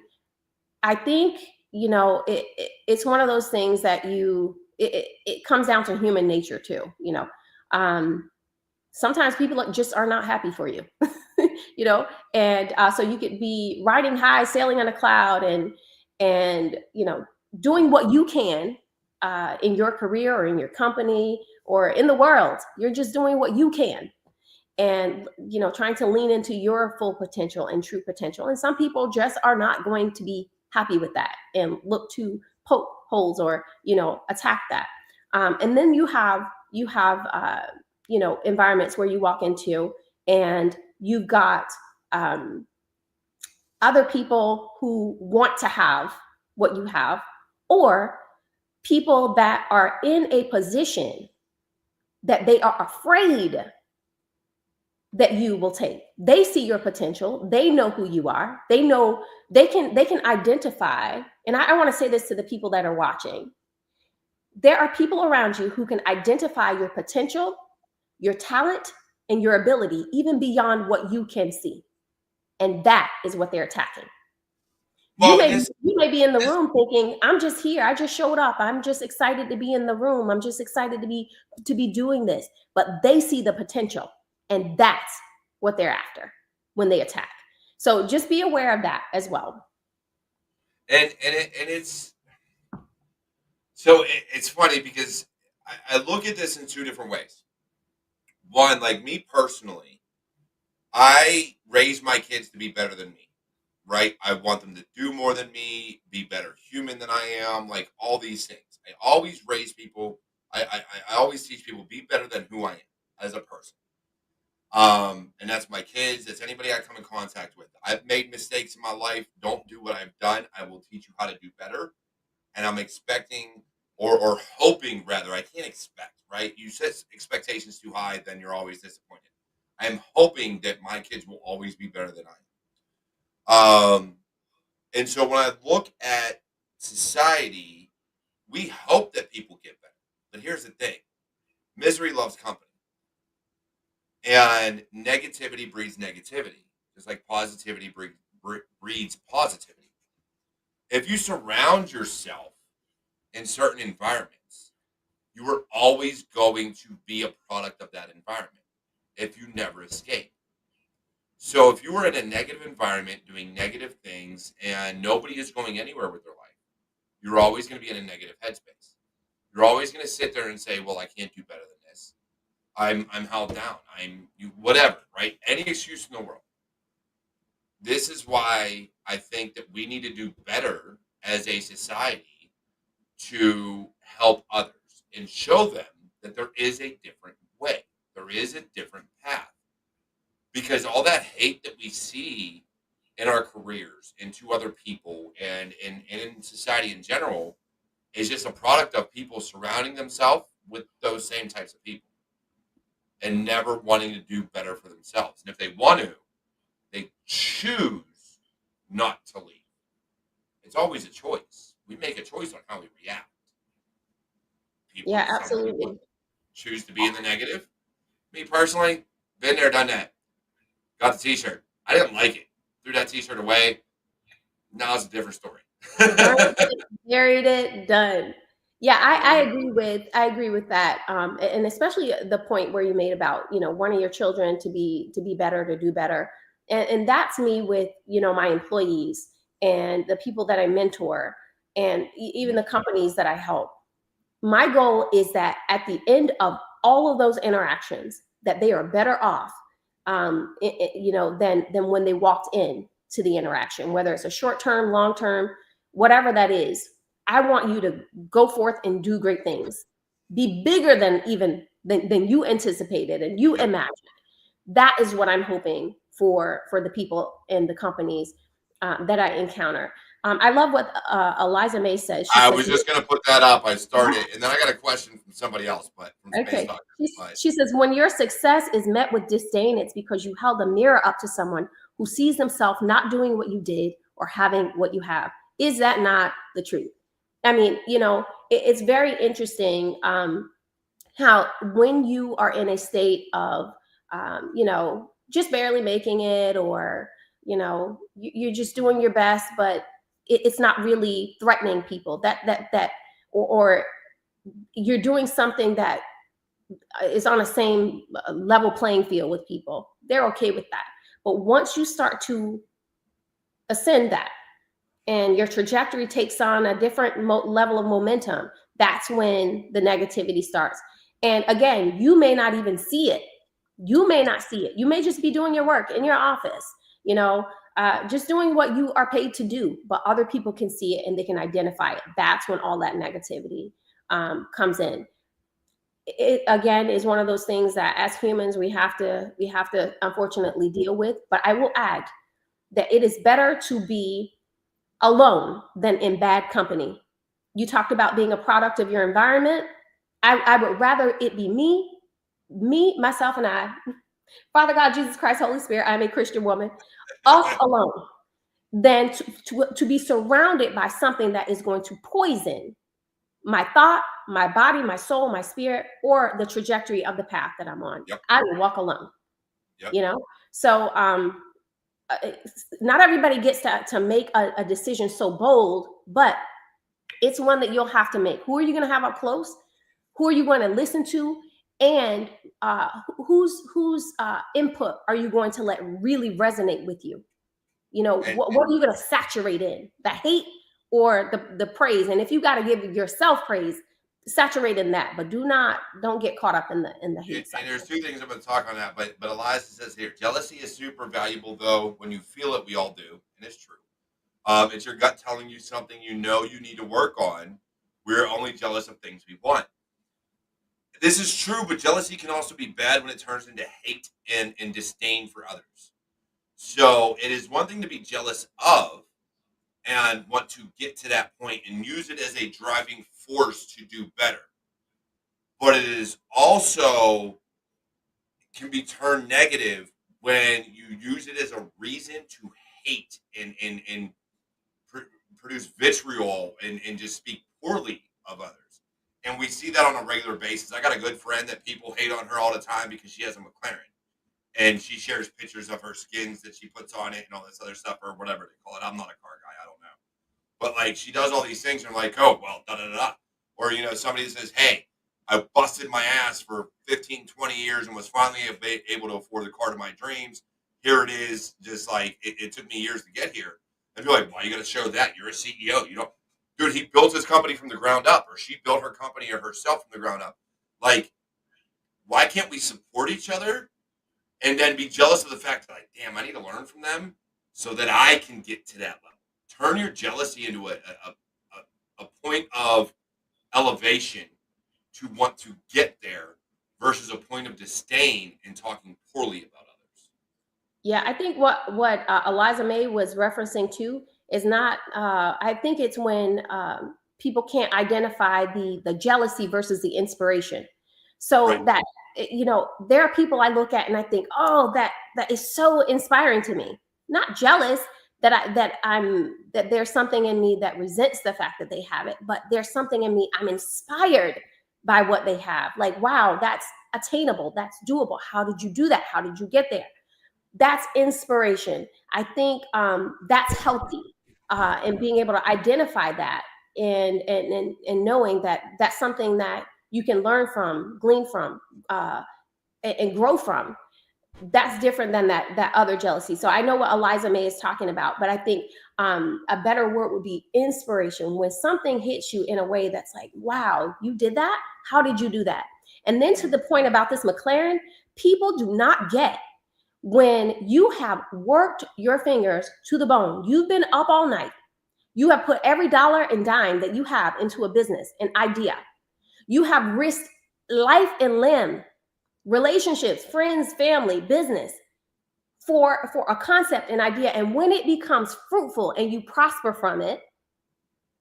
I think it's one of those things that it comes down to human nature too. Sometimes people just are not happy for you, and so you could be riding high, sailing on a cloud, and doing what you can in your career or in your company or in the world. You're just doing what you can, and trying to lean into your full potential and true potential. And some people just are not going to be happy with that and look to poke holes or attack that. And then you have environments where you walk into and you've got um, other people who want to have what you have, or people that are in a position that they are afraid that you will take. They see your potential. They know who you are. They know they can identify. And I want to say this to the people that are watching. There are people around you who can identify your potential, your talent, and your ability, even beyond what you can see. And that is what they're attacking. You Well, may you may be in the room thinking, I'm just here. I just showed up. I'm just excited to be in the room. I'm just excited to be doing this. But they see the potential, and that's what they're after when they attack. So just be aware of that as well. it's so it's funny because I look at this in two different ways. one, like me personally, I raise my kids to be better than me, right? I want them to do more than me, be better human than I am, like all these things. I always raise people. I always teach people be better than who I am as a person. And that's my kids. That's anybody I come in contact with. I've made mistakes in my life. Don't do what I've done. I will teach you how to do better. And I'm expecting or hoping rather. I can't expect, right? You set expectations too high, then you're always disappointed. I'm hoping that my kids will always be better than I am. And so when I look at society, we hope that people get better. But here's the thing: misery loves company. And negativity breeds negativity, just like positivity breeds positivity. If you surround yourself in certain environments, you are always going to be a product of that environment if you never escape. So if you are in a negative environment doing negative things and nobody is going anywhere with their life, you're always going to be in a negative headspace. You're always going to sit there and say, well, I can't do better than this. I'm held down. Whatever, right? Any excuse in the world. This is why I think that we need to do better as a society to help others and show them that there is a different way. There is a different path. Because all that hate that we see in our careers and to other people and in society in general is just a product of people surrounding themselves with those same types of people and never wanting to do better for themselves. And if they want to, they choose not to leave. It's always a choice. We make a choice on how we react. Yeah, Some people absolutely. choose to be in the negative. Me personally, been there, done that. Got the t-shirt. I didn't like it. Threw that t-shirt away. Now it's a different story. Burned it, buried it, done. Yeah, I agree with that. And especially the point where you made about, wanting your children to be better, to do better. And that's me with, my employees and the people that I mentor and even the companies that I help. My goal is that at the end of all of those interactions, that they are better off, than when they walked in to the interaction, whether it's a short term, long term, whatever that is. I want you to go forth and do great things, be bigger than even than you anticipated and you Yep. imagined. That is what I'm hoping for the people and the companies that I encounter. I love what Eliza May says. She I says, was just going to put that up. I started, and then I got a question from somebody else, but from Space okay. Talker. But She says, when your success is met with disdain, it's because you held a mirror up to someone who sees himself not doing what you did or having what you have. Is that not the truth? I mean, it's very interesting how when you are in a state of, just barely making it, or, you're just doing your best, but it's not really threatening people or you're doing something that is on the same level playing field with people, they're okay with that. But once you start to ascend that and your trajectory takes on a different level of momentum, that's when the negativity starts. And again, you may not even see it. You may not see it. You may just be doing your work in your office, just doing what you are paid to do, but other people can see it and they can identify it. That's when all that negativity comes in. It again is one of those things that as humans we have to unfortunately deal with. But I will add that it is better to be alone than in bad company. You talked about being a product of your environment. I would rather it be me, myself, and I, Father God, Jesus Christ, Holy Spirit, I'm a Christian woman, us alone, than to be surrounded by something that is going to poison my thought, my body, my soul, my spirit, or the trajectory of the path that I'm on. yep, I will walk alone, yep. you know? So not everybody gets to make a decision so bold, but it's one that you'll have to make. Who are you going to have up close? Who are you going to listen to? And whose input are you going to let really resonate with you? What are you going to saturate in? The hate or the praise? And if you got to give yourself praise, saturate in that, but don't get caught up in the hate And there's cycle. two things I'm going to talk on that, but Elias says here, jealousy is super valuable though. When you feel it, we all do, and it's true. It's your gut telling you something you know you need to work on. We're only jealous of things we want. This is true, but jealousy can also be bad when it turns into hate and disdain for others. So it is one thing to be jealous of and want to get to that point and use it as a driving force to do better. But it is also can be turned negative when you use it as a reason to hate and produce vitriol and just speak poorly of others. And we see that on a regular basis. I got a good friend that people hate on her all the time because she has a McLaren. And she shares pictures of her skins that she puts on it and all this other stuff or whatever they call it. I'm not a car guy. I don't know. But like she does all these things and I'm like, oh, well, da da da da. Or, somebody says, hey, I busted my ass for 15, 20 years and was finally able to afford the car to my dreams. Here it is. Just like it took me years to get here. I'd be like, why you got to show that? You're a CEO. Dude, he built his company from the ground up, or she built her company or herself from the ground up. Like, why can't we support each other and then be jealous of the fact that, like, damn, I need to learn from them so that I can get to that level? Turn your jealousy into a point of elevation to want to get there versus a point of disdain and talking poorly about others. Yeah, I think what Eliza May was referencing too is not. I think it's when people can't identify the jealousy versus the inspiration. So Right. that there are people I look at and I think, oh, that is so inspiring to me. Not jealous that there's something in me that resents the fact that they have it, but there's something in me I'm inspired by what they have. Like, wow, that's attainable, that's doable. How did you do that? How did you get there? That's inspiration. I think that's healthy, and being able to identify that and knowing that that's something that you can learn from, glean from, and grow from. That's different than that other jealousy. So I know what Eliza May is talking about, but I think a better word would be inspiration. When something hits you in a way that's like, wow, you did that? How did you do that? And then to the point about this McLaren, people do not get when you have worked your fingers to the bone, you've been up all night, you have put every dollar and dime that you have into a business, an idea, you have risked life and limb, relationships, friends, family, business for a concept, an idea. And when it becomes fruitful and you prosper from it,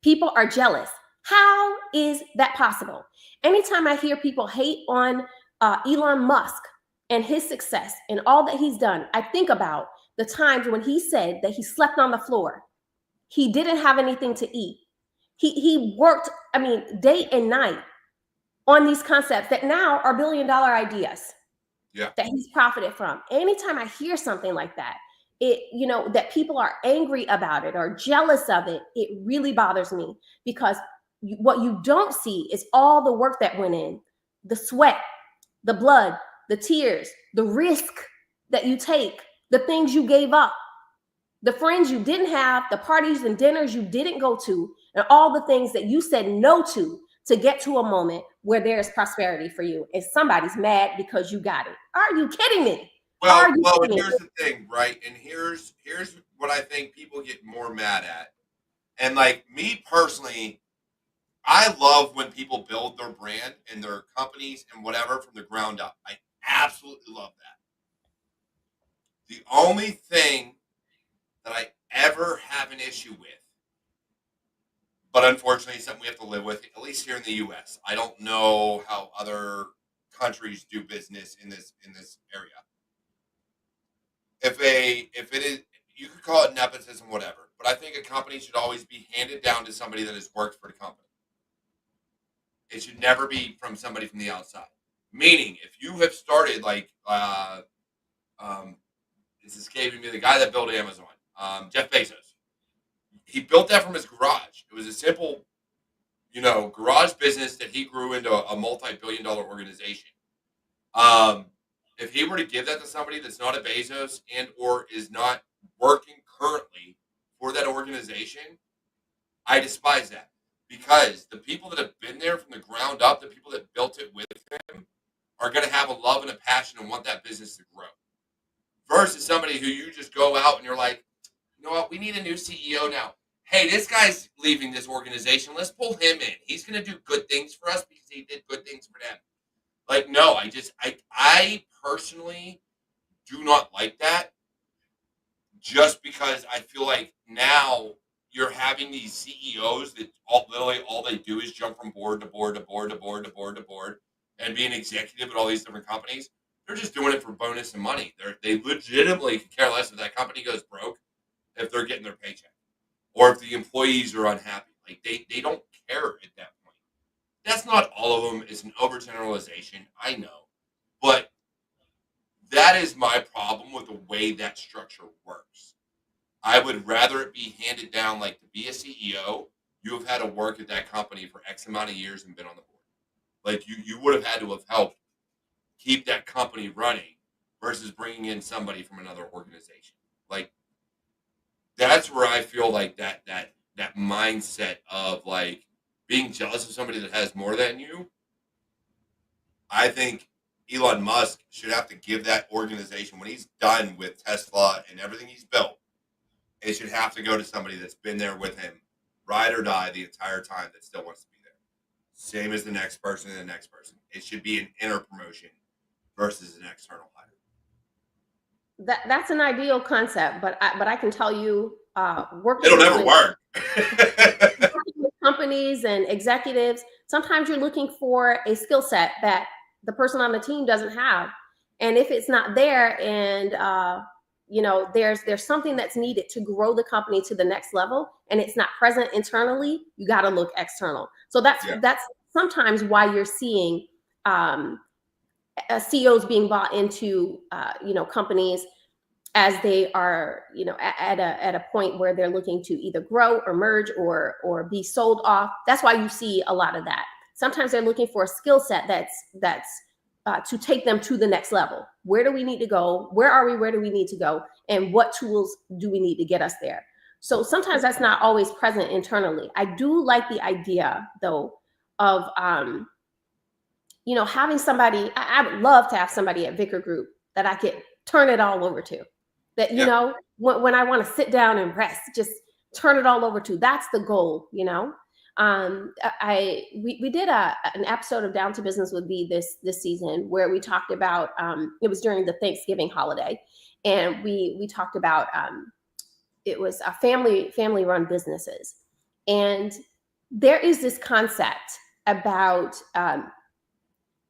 people are jealous. How is that possible? Anytime I hear people hate on Elon Musk and his success and all that he's done, I think about the times when he said that he slept on the floor. He didn't have anything to eat. He worked, day and night on these concepts that now are billion-dollar ideas. Yeah. That he's profited from. Anytime I hear something like that, that people are angry about it or jealous of it, it really bothers me, because what you don't see is all the work that went in, the sweat, the blood, the tears, the risk that you take, the things you gave up, the friends you didn't have, the parties and dinners you didn't go to, and all the things that you said no to get to a moment where there's prosperity for you. And somebody's mad because you got it. Are you kidding me? Well, and here's the thing, right? And here's what I think people get more mad at. And like me personally, I love when people build their brand and their companies and whatever from the ground up. I absolutely love that. The only thing that I ever have an issue with, but unfortunately something we have to live with, at least here in the US. I don't know how other countries do business in this area. If it is, you could call it nepotism, whatever, but I think a company should always be handed down to somebody that has worked for the company. It should never be from somebody from the outside. Meaning, if you have started like it's escaping me, the guy that built Amazon, Jeff Bezos. He built that from his garage. It was a simple, garage business that he grew into a multi-billion-dollar organization. If he were to give that to somebody that's not a Bezos and or is not working currently for that organization, I despise that. because the people that have been there from the ground up, the people that built it with him, are going to have a love and a passion and want that business to grow. Versus somebody who you just go out and you're like, you know what, we need a new CEO now. Hey, this guy's leaving this organization. Let's pull him in. He's going to do good things for us because he did good things for them. Like, no, I personally do not like that, just because I feel like now you're having these CEOs that literally all they do is jump from board to board to board to board to board to board and be an executive at all these different companies. They're just doing it for bonus and money. They legitimately care less if that company goes broke, if they're getting their paycheck, or if the employees are unhappy. Like, they don't care at that point. That's not all of them. It's an overgeneralization, I know. But that is my problem with the way that structure works. I would rather it be handed down, like, to be a CEO, you have had to work at that company for X amount of years and been on the board. Like, you would have had to have helped keep that company running versus bringing in somebody from another organization. Like, that's where I feel like that mindset of, like, being jealous of somebody that has more than you. I think Elon Musk should have to give that organization, when he's done with Tesla and everything he's built, it should have to go to somebody that's been there with him, ride or die, the entire time, that still wants to be there. Same as the next person and the next person. It should be an inner promotion versus an external hire. That's an ideal concept, but I can tell you, It'll never work. Working with companies and executives, sometimes you're looking for a skill set that the person on the team doesn't have, and if it's not there, and there's something that's needed to grow the company to the next level, and it's not present internally, you got to look external. So that's sometimes why you're seeing CEOs being bought into companies as they are at a point where they're looking to either grow or merge or be sold off. That's why you see a lot of that. Sometimes they're looking for a skill set that's to take them to the next level. Where do we need to go? Where are we? Where do we need to go? And what tools do we need to get us there? So sometimes that's not always present internally. I do like the idea, though, of having somebody. I would love to have somebody at Vicar Group that I could turn it all over to. That when I want to sit down and rest, just turn it all over to. That's the goal. We did an episode of Down to Business with B this season, where we talked about it was during the Thanksgiving holiday, and we talked about it was a family run businesses, and there is this concept about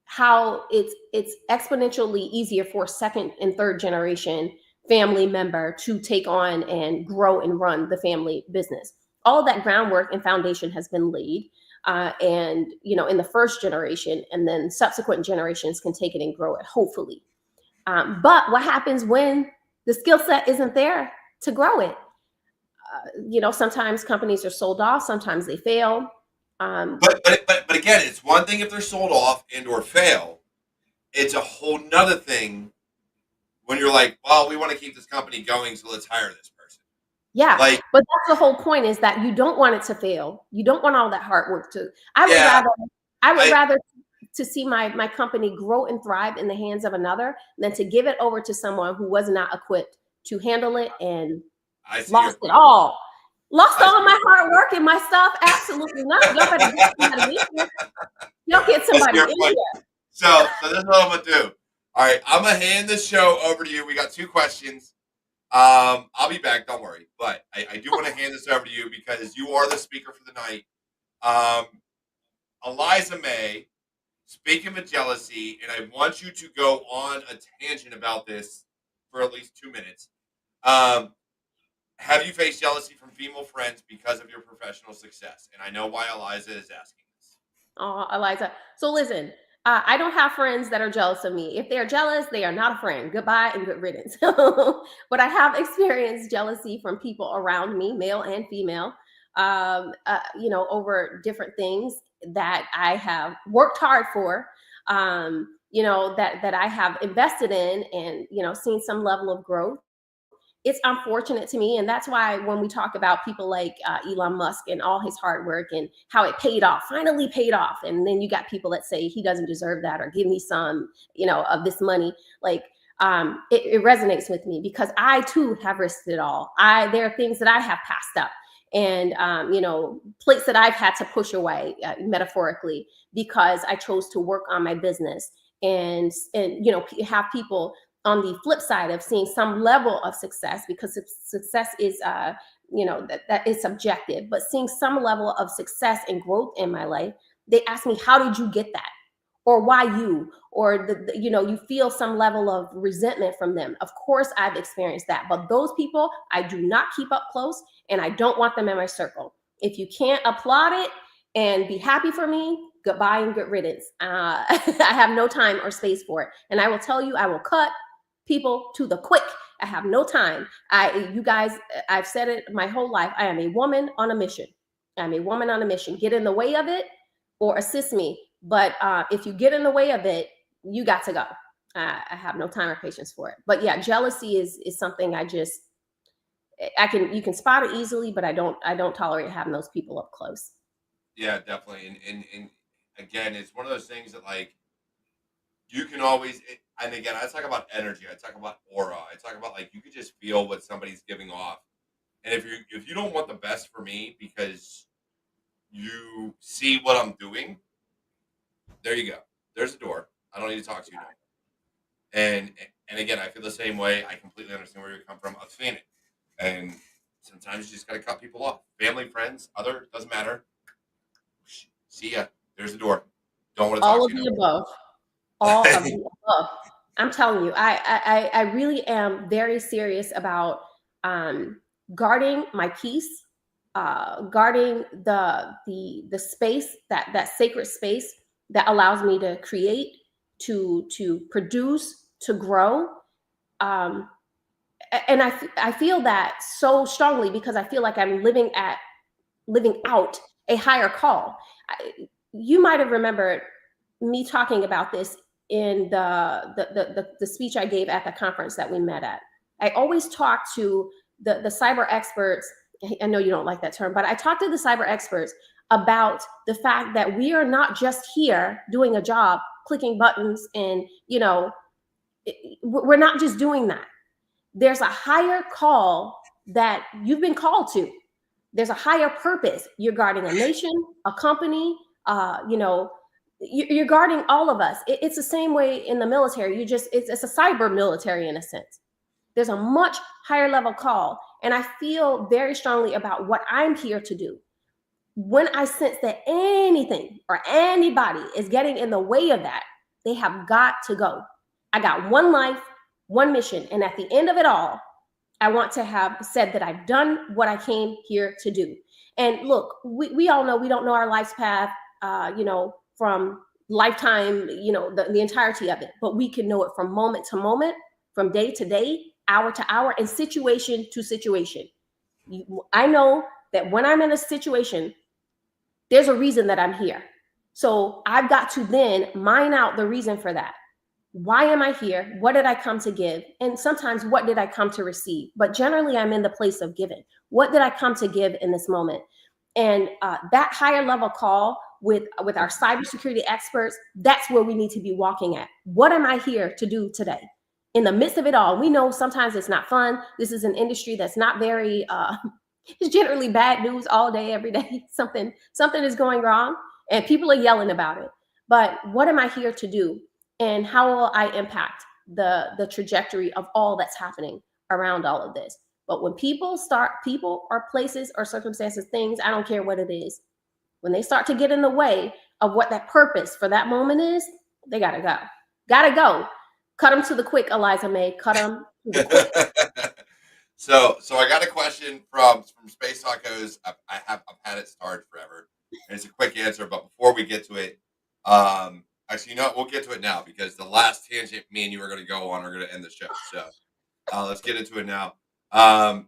how it's exponentially easier for second and third generation family member to take on and grow and run the family business. All of that groundwork and foundation has been laid, and in the first generation, and then subsequent generations can take it and grow it, hopefully. But what happens when the skill set isn't there to grow it? Sometimes companies are sold off, sometimes they fail. But again, it's one thing if they're sold off and or fail. It's a whole nother thing when you're like, well, we want to keep this company going, so let's hire this person. Yeah, but that's the whole point, is that you don't want it to fail. You don't want all that hard work to. I would rather to see my company grow and thrive in the hands of another than to give it over to someone who was not equipped to handle it and lost it all. Lost all of my hard work and my stuff. Absolutely not. Y'all better get somebody in here. Y'all get somebody in here. So this is what I'm gonna do. All right, I'm gonna hand the show over to you. We got 2 questions. I'll be back. Don't worry. But I do want to hand this over to you because you are the speaker for the night. Eliza May, speaking of jealousy, and I want you to go on a tangent about this for at least 2 minutes. Have you faced jealousy from female friends because of your professional success? And I know why Eliza is asking this. Oh, Eliza. So listen, I don't have friends that are jealous of me. If they're jealous, they are not a friend. Goodbye and good riddance. But I have experienced jealousy from people around me, male and female, over different things that I have worked hard for, that I have invested in and, seen some level of growth. it's unfortunate to me. And that's why when we talk about people like Elon Musk and all his hard work and how it paid off, finally paid off. And then you got people that say he doesn't deserve that, or give me some, of this money. Like, it resonates with me because I too have risked it all. There are things that I have passed up, and plates that I've had to push away, metaphorically, because I chose to work on my business, and have people on the flip side of seeing some level of success, because success is that is subjective, but seeing some level of success and growth in my life, they ask me, how did you get that? Or why you? Or you feel some level of resentment from them. Of course I've experienced that, but those people I do not keep up close, and I don't want them in my circle. If you can't applaud it and be happy for me, goodbye and good riddance. I have no time or space for it, and I will tell you, I will cut people to the quick. I have no time. You guys, I've said it my whole life. I am a woman on a mission. I'm a woman on a mission. Get in the way of it or assist me. But if you get in the way of it, you got to go. I have no time or patience for it. But yeah, jealousy is something you can spot it easily, but I don't tolerate having those people up close. Yeah, definitely. And again, it's one of those things that, like, you can always, and again, I talk about energy, I talk about aura, I talk about, like, you could just feel what somebody's giving off. And if you don't want the best for me because you see what I'm doing, there you go. There's a door. I don't need to talk to you now. And again, I feel the same way. I completely understand where you come from. I've seen it. And sometimes you just gotta cut people off. Family, friends, other, doesn't matter. See ya. There's the door. Don't want to talk All to of you the no above. All of the above. I'm telling you, I really am very serious about guarding my peace, guarding the space, that sacred space that allows me to create, to produce, to grow. And I feel that so strongly because I feel like I'm living out a higher call. You might have remembered me talking about this in the speech I gave at the conference that we met at. I always talk to the cyber experts. I know you don't like that term, but I talk to the cyber experts about the fact that we are not just here doing a job, clicking buttons, and we're not just doing that. There's a higher call that you've been called to. There's a higher purpose. You're guarding a nation, a company, you're guarding all of us. It's the same way in the military. It's a cyber military in a sense. There's a much higher level call. And I feel very strongly about what I'm here to do. When I sense that anything or anybody is getting in the way of that, they have got to go. I got one life, one mission. And at the end of it all, I want to have said that I've done what I came here to do. And look, we all know we don't know our life's path, from lifetime, the entirety of it, but we can know it from moment to moment, from day to day, hour to hour, and situation to situation. I know that when I'm in a situation, there's a reason that I'm here. So I've got to then mine out the reason for that. Why am I here? What did I come to give? And sometimes, what did I come to receive? But generally, I'm in the place of giving. What did I come to give in this moment? And that higher level call with our cybersecurity experts, that's where we need to be walking at. What am I here to do today? In the midst of it all, we know sometimes it's not fun. This is an industry that's not very, it's generally bad news all day, every day. Something is going wrong and people are yelling about it. But what am I here to do? And how will I impact the trajectory of all that's happening around all of this? But when people or places or circumstances, things, I don't care what it is, when they start to get in the way of what that purpose for that moment is, they gotta go. Gotta go. Cut them to the quick, Eliza May. Cut them to the quick. So I got a question from Space Tacos. I've had it started forever, and it's a quick answer. But before we get to it, actually, we'll get to it now because the last tangent me and you are going to go on are going to end the show. So let's get into it now.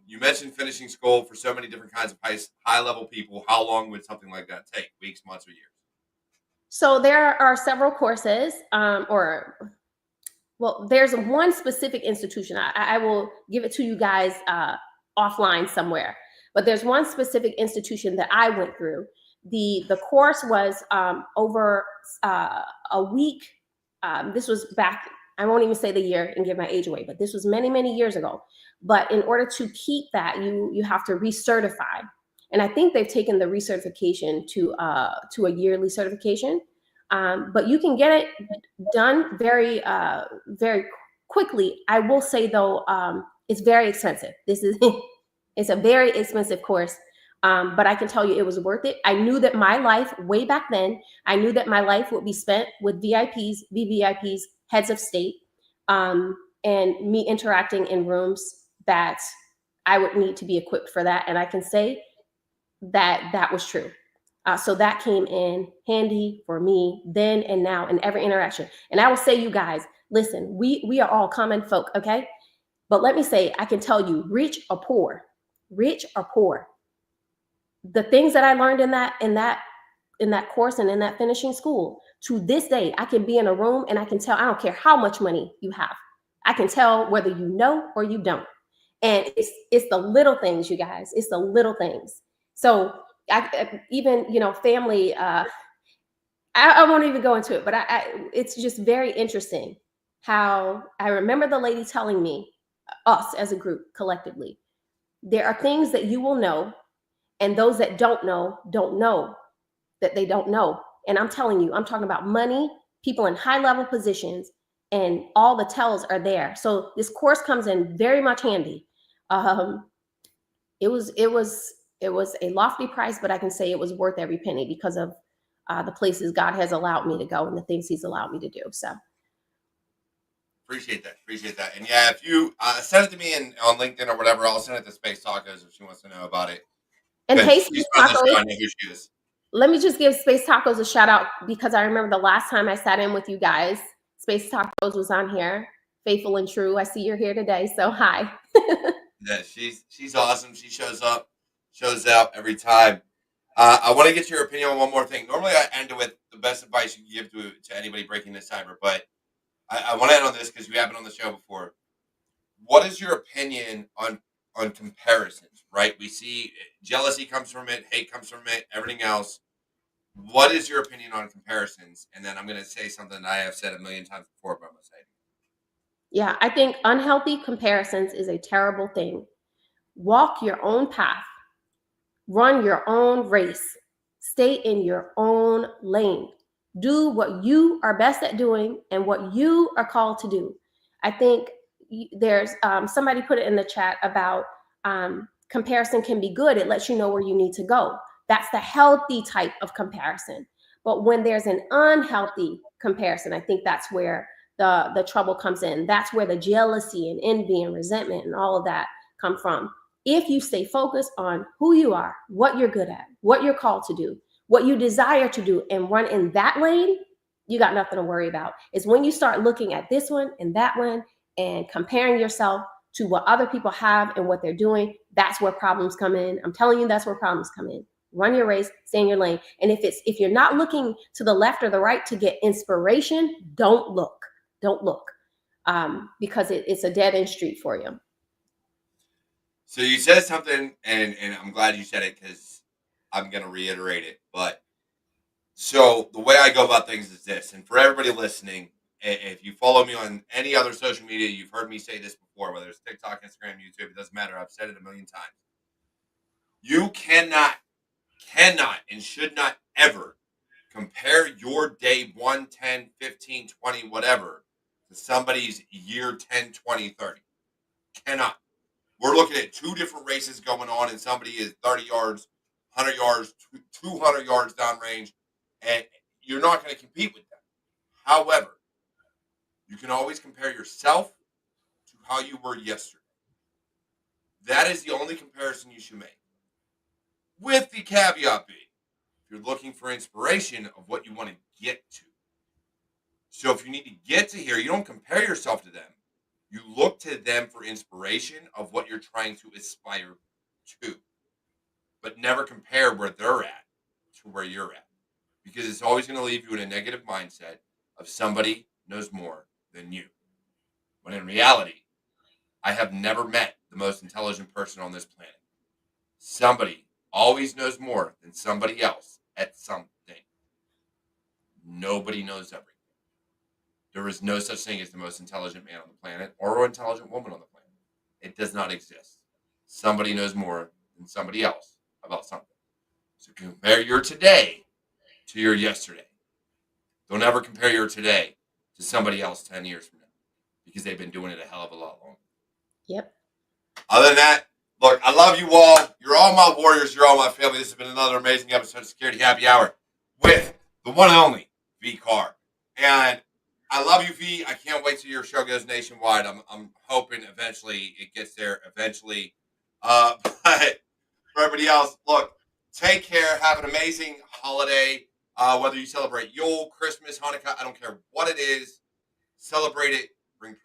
You mentioned finishing school for so many different kinds of high level people. How long would something like that take? Weeks, months, or years? So there are several courses, or Well, there's one specific institution. I will give it to you guys offline somewhere. But there's one specific institution that I went through. The course was over a week. This was back. I won't even say the year and give my age away, but this was many, many years ago. But in order to keep that, you have to recertify, and I think they've taken the recertification to a yearly certification. But you can get it done very quickly. I will say though, it's very expensive. This is it's a very expensive course. But I can tell you it was worth it. I knew that my life way back then, I knew that my life would be spent with VIPs, VVIPs, heads of state, and me interacting in rooms that I would need to be equipped for that. And I can say that that was true. So that came in handy for me then and now in every interaction. And I will say, you guys, listen, we are all common folk, okay? But let me say, I can tell you, rich or poor, the things that I learned in that course and in that finishing school, to this day, I can be in a room and I can tell, I don't care how much money you have. I can tell whether you know or you don't. And it's the little things, you guys. It's the little things. So even family. I won't even go into it, but it's just very interesting how I remember the lady telling me, us as a group collectively, there are things that you will know, and those that don't know that they don't know. And I'm telling you, I'm talking about money, people in high level positions, and all the tells are there. So this course comes in very much handy. It was a lofty price, but I can say it was worth every penny because of the places God has allowed me to go and the things He's allowed me to do. So Appreciate that. And yeah, if you send it to me on LinkedIn or whatever, I'll send it to Space Tacos if she wants to know about it. and Because hey, she's Space on the show, Tacos. I know who she is. Let me just give Space Tacos a shout out because I remember the last time I sat in with you guys, Space Tacos was on here, faithful and true. I see you're here today, so hi. Yeah, she's awesome. She shows up every time. I want to get your opinion on one more thing. Normally, I end with the best advice you can give to anybody breaking into cyber, but I want to end on this because we haven't on the show before. What is your opinion on comparisons? Right, we see jealousy comes from it, hate comes from it, everything else. What is your opinion on comparisons? And then I'm going to say something that I have said a million times before, but I'm going to say it. Yeah, I think unhealthy comparisons is a terrible thing. Walk your own path, run your own race, stay in your own lane, do what you are best at doing and what you are called to do. I think there's somebody put it in the chat about comparison can be good. It lets you know where you need to go. That's the healthy type of comparison. But when there's an unhealthy comparison, I think that's where the trouble comes in. That's where the jealousy and envy and resentment and all of that come from. If you stay focused on who you are, what you're good at, what you're called to do, what you desire to do, and run in that lane, you got nothing to worry about. It's when you start looking at this one and that one and comparing yourself to what other people have and what they're doing, that's where problems come in. I'm telling you, that's where problems come in. Run your race, stay in your lane. And if you're not looking to the left or the right to get inspiration, don't look. Don't look. Because it's a dead end street for you. So you said something, and I'm glad you said it because I'm going to reiterate it. But so the way I go about things is this, and for everybody listening, if you follow me on any other social media, you've heard me say this before, whether it's TikTok, Instagram, YouTube, it doesn't matter. I've said it a million times. You cannot, and should not ever compare your day 1, 10, 15, 20, whatever, to somebody's year 10, 20, 30. Cannot. We're looking at two different races going on, and somebody is 30 yards, 100 yards, 200 yards downrange, and you're not going to compete with them. However, you can always compare yourself to how you were yesterday. That is the only comparison you should make. With the caveat being, if you're looking for inspiration of what you want to get to. So if you need to get to here, you don't compare yourself to them. You look to them for inspiration of what you're trying to aspire to. But never compare where they're at to where you're at. Because it's always going to leave you in a negative mindset of somebody knows more than you. When in reality, I have never met the most intelligent person on this planet. Somebody always knows more than somebody else at something. Nobody knows everything. There is no such thing as the most intelligent man on the planet or intelligent woman on the planet. It does not exist. Somebody knows more than somebody else about something. So compare your today to your yesterday. Don't ever compare your today to somebody else 10 years from now because they've been doing it a hell of a lot longer. Yep. Other than that, look, I love you all. You're all my warriors. You're all my family. This has been another amazing episode of Security Happy Hour with the one and only V. Carr. And I love you, V. I can't wait till your show goes nationwide. I'm hoping eventually it gets there eventually. But for everybody else, look, take care. Have an amazing holiday. Whether you celebrate Yule, Christmas, Hanukkah, I don't care what it is. Celebrate it. Bring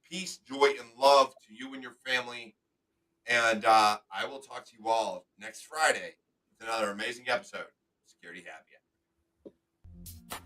peace, joy, and love to you and your family. And I will talk to you all next Friday with another amazing episode of Security Happy Hour.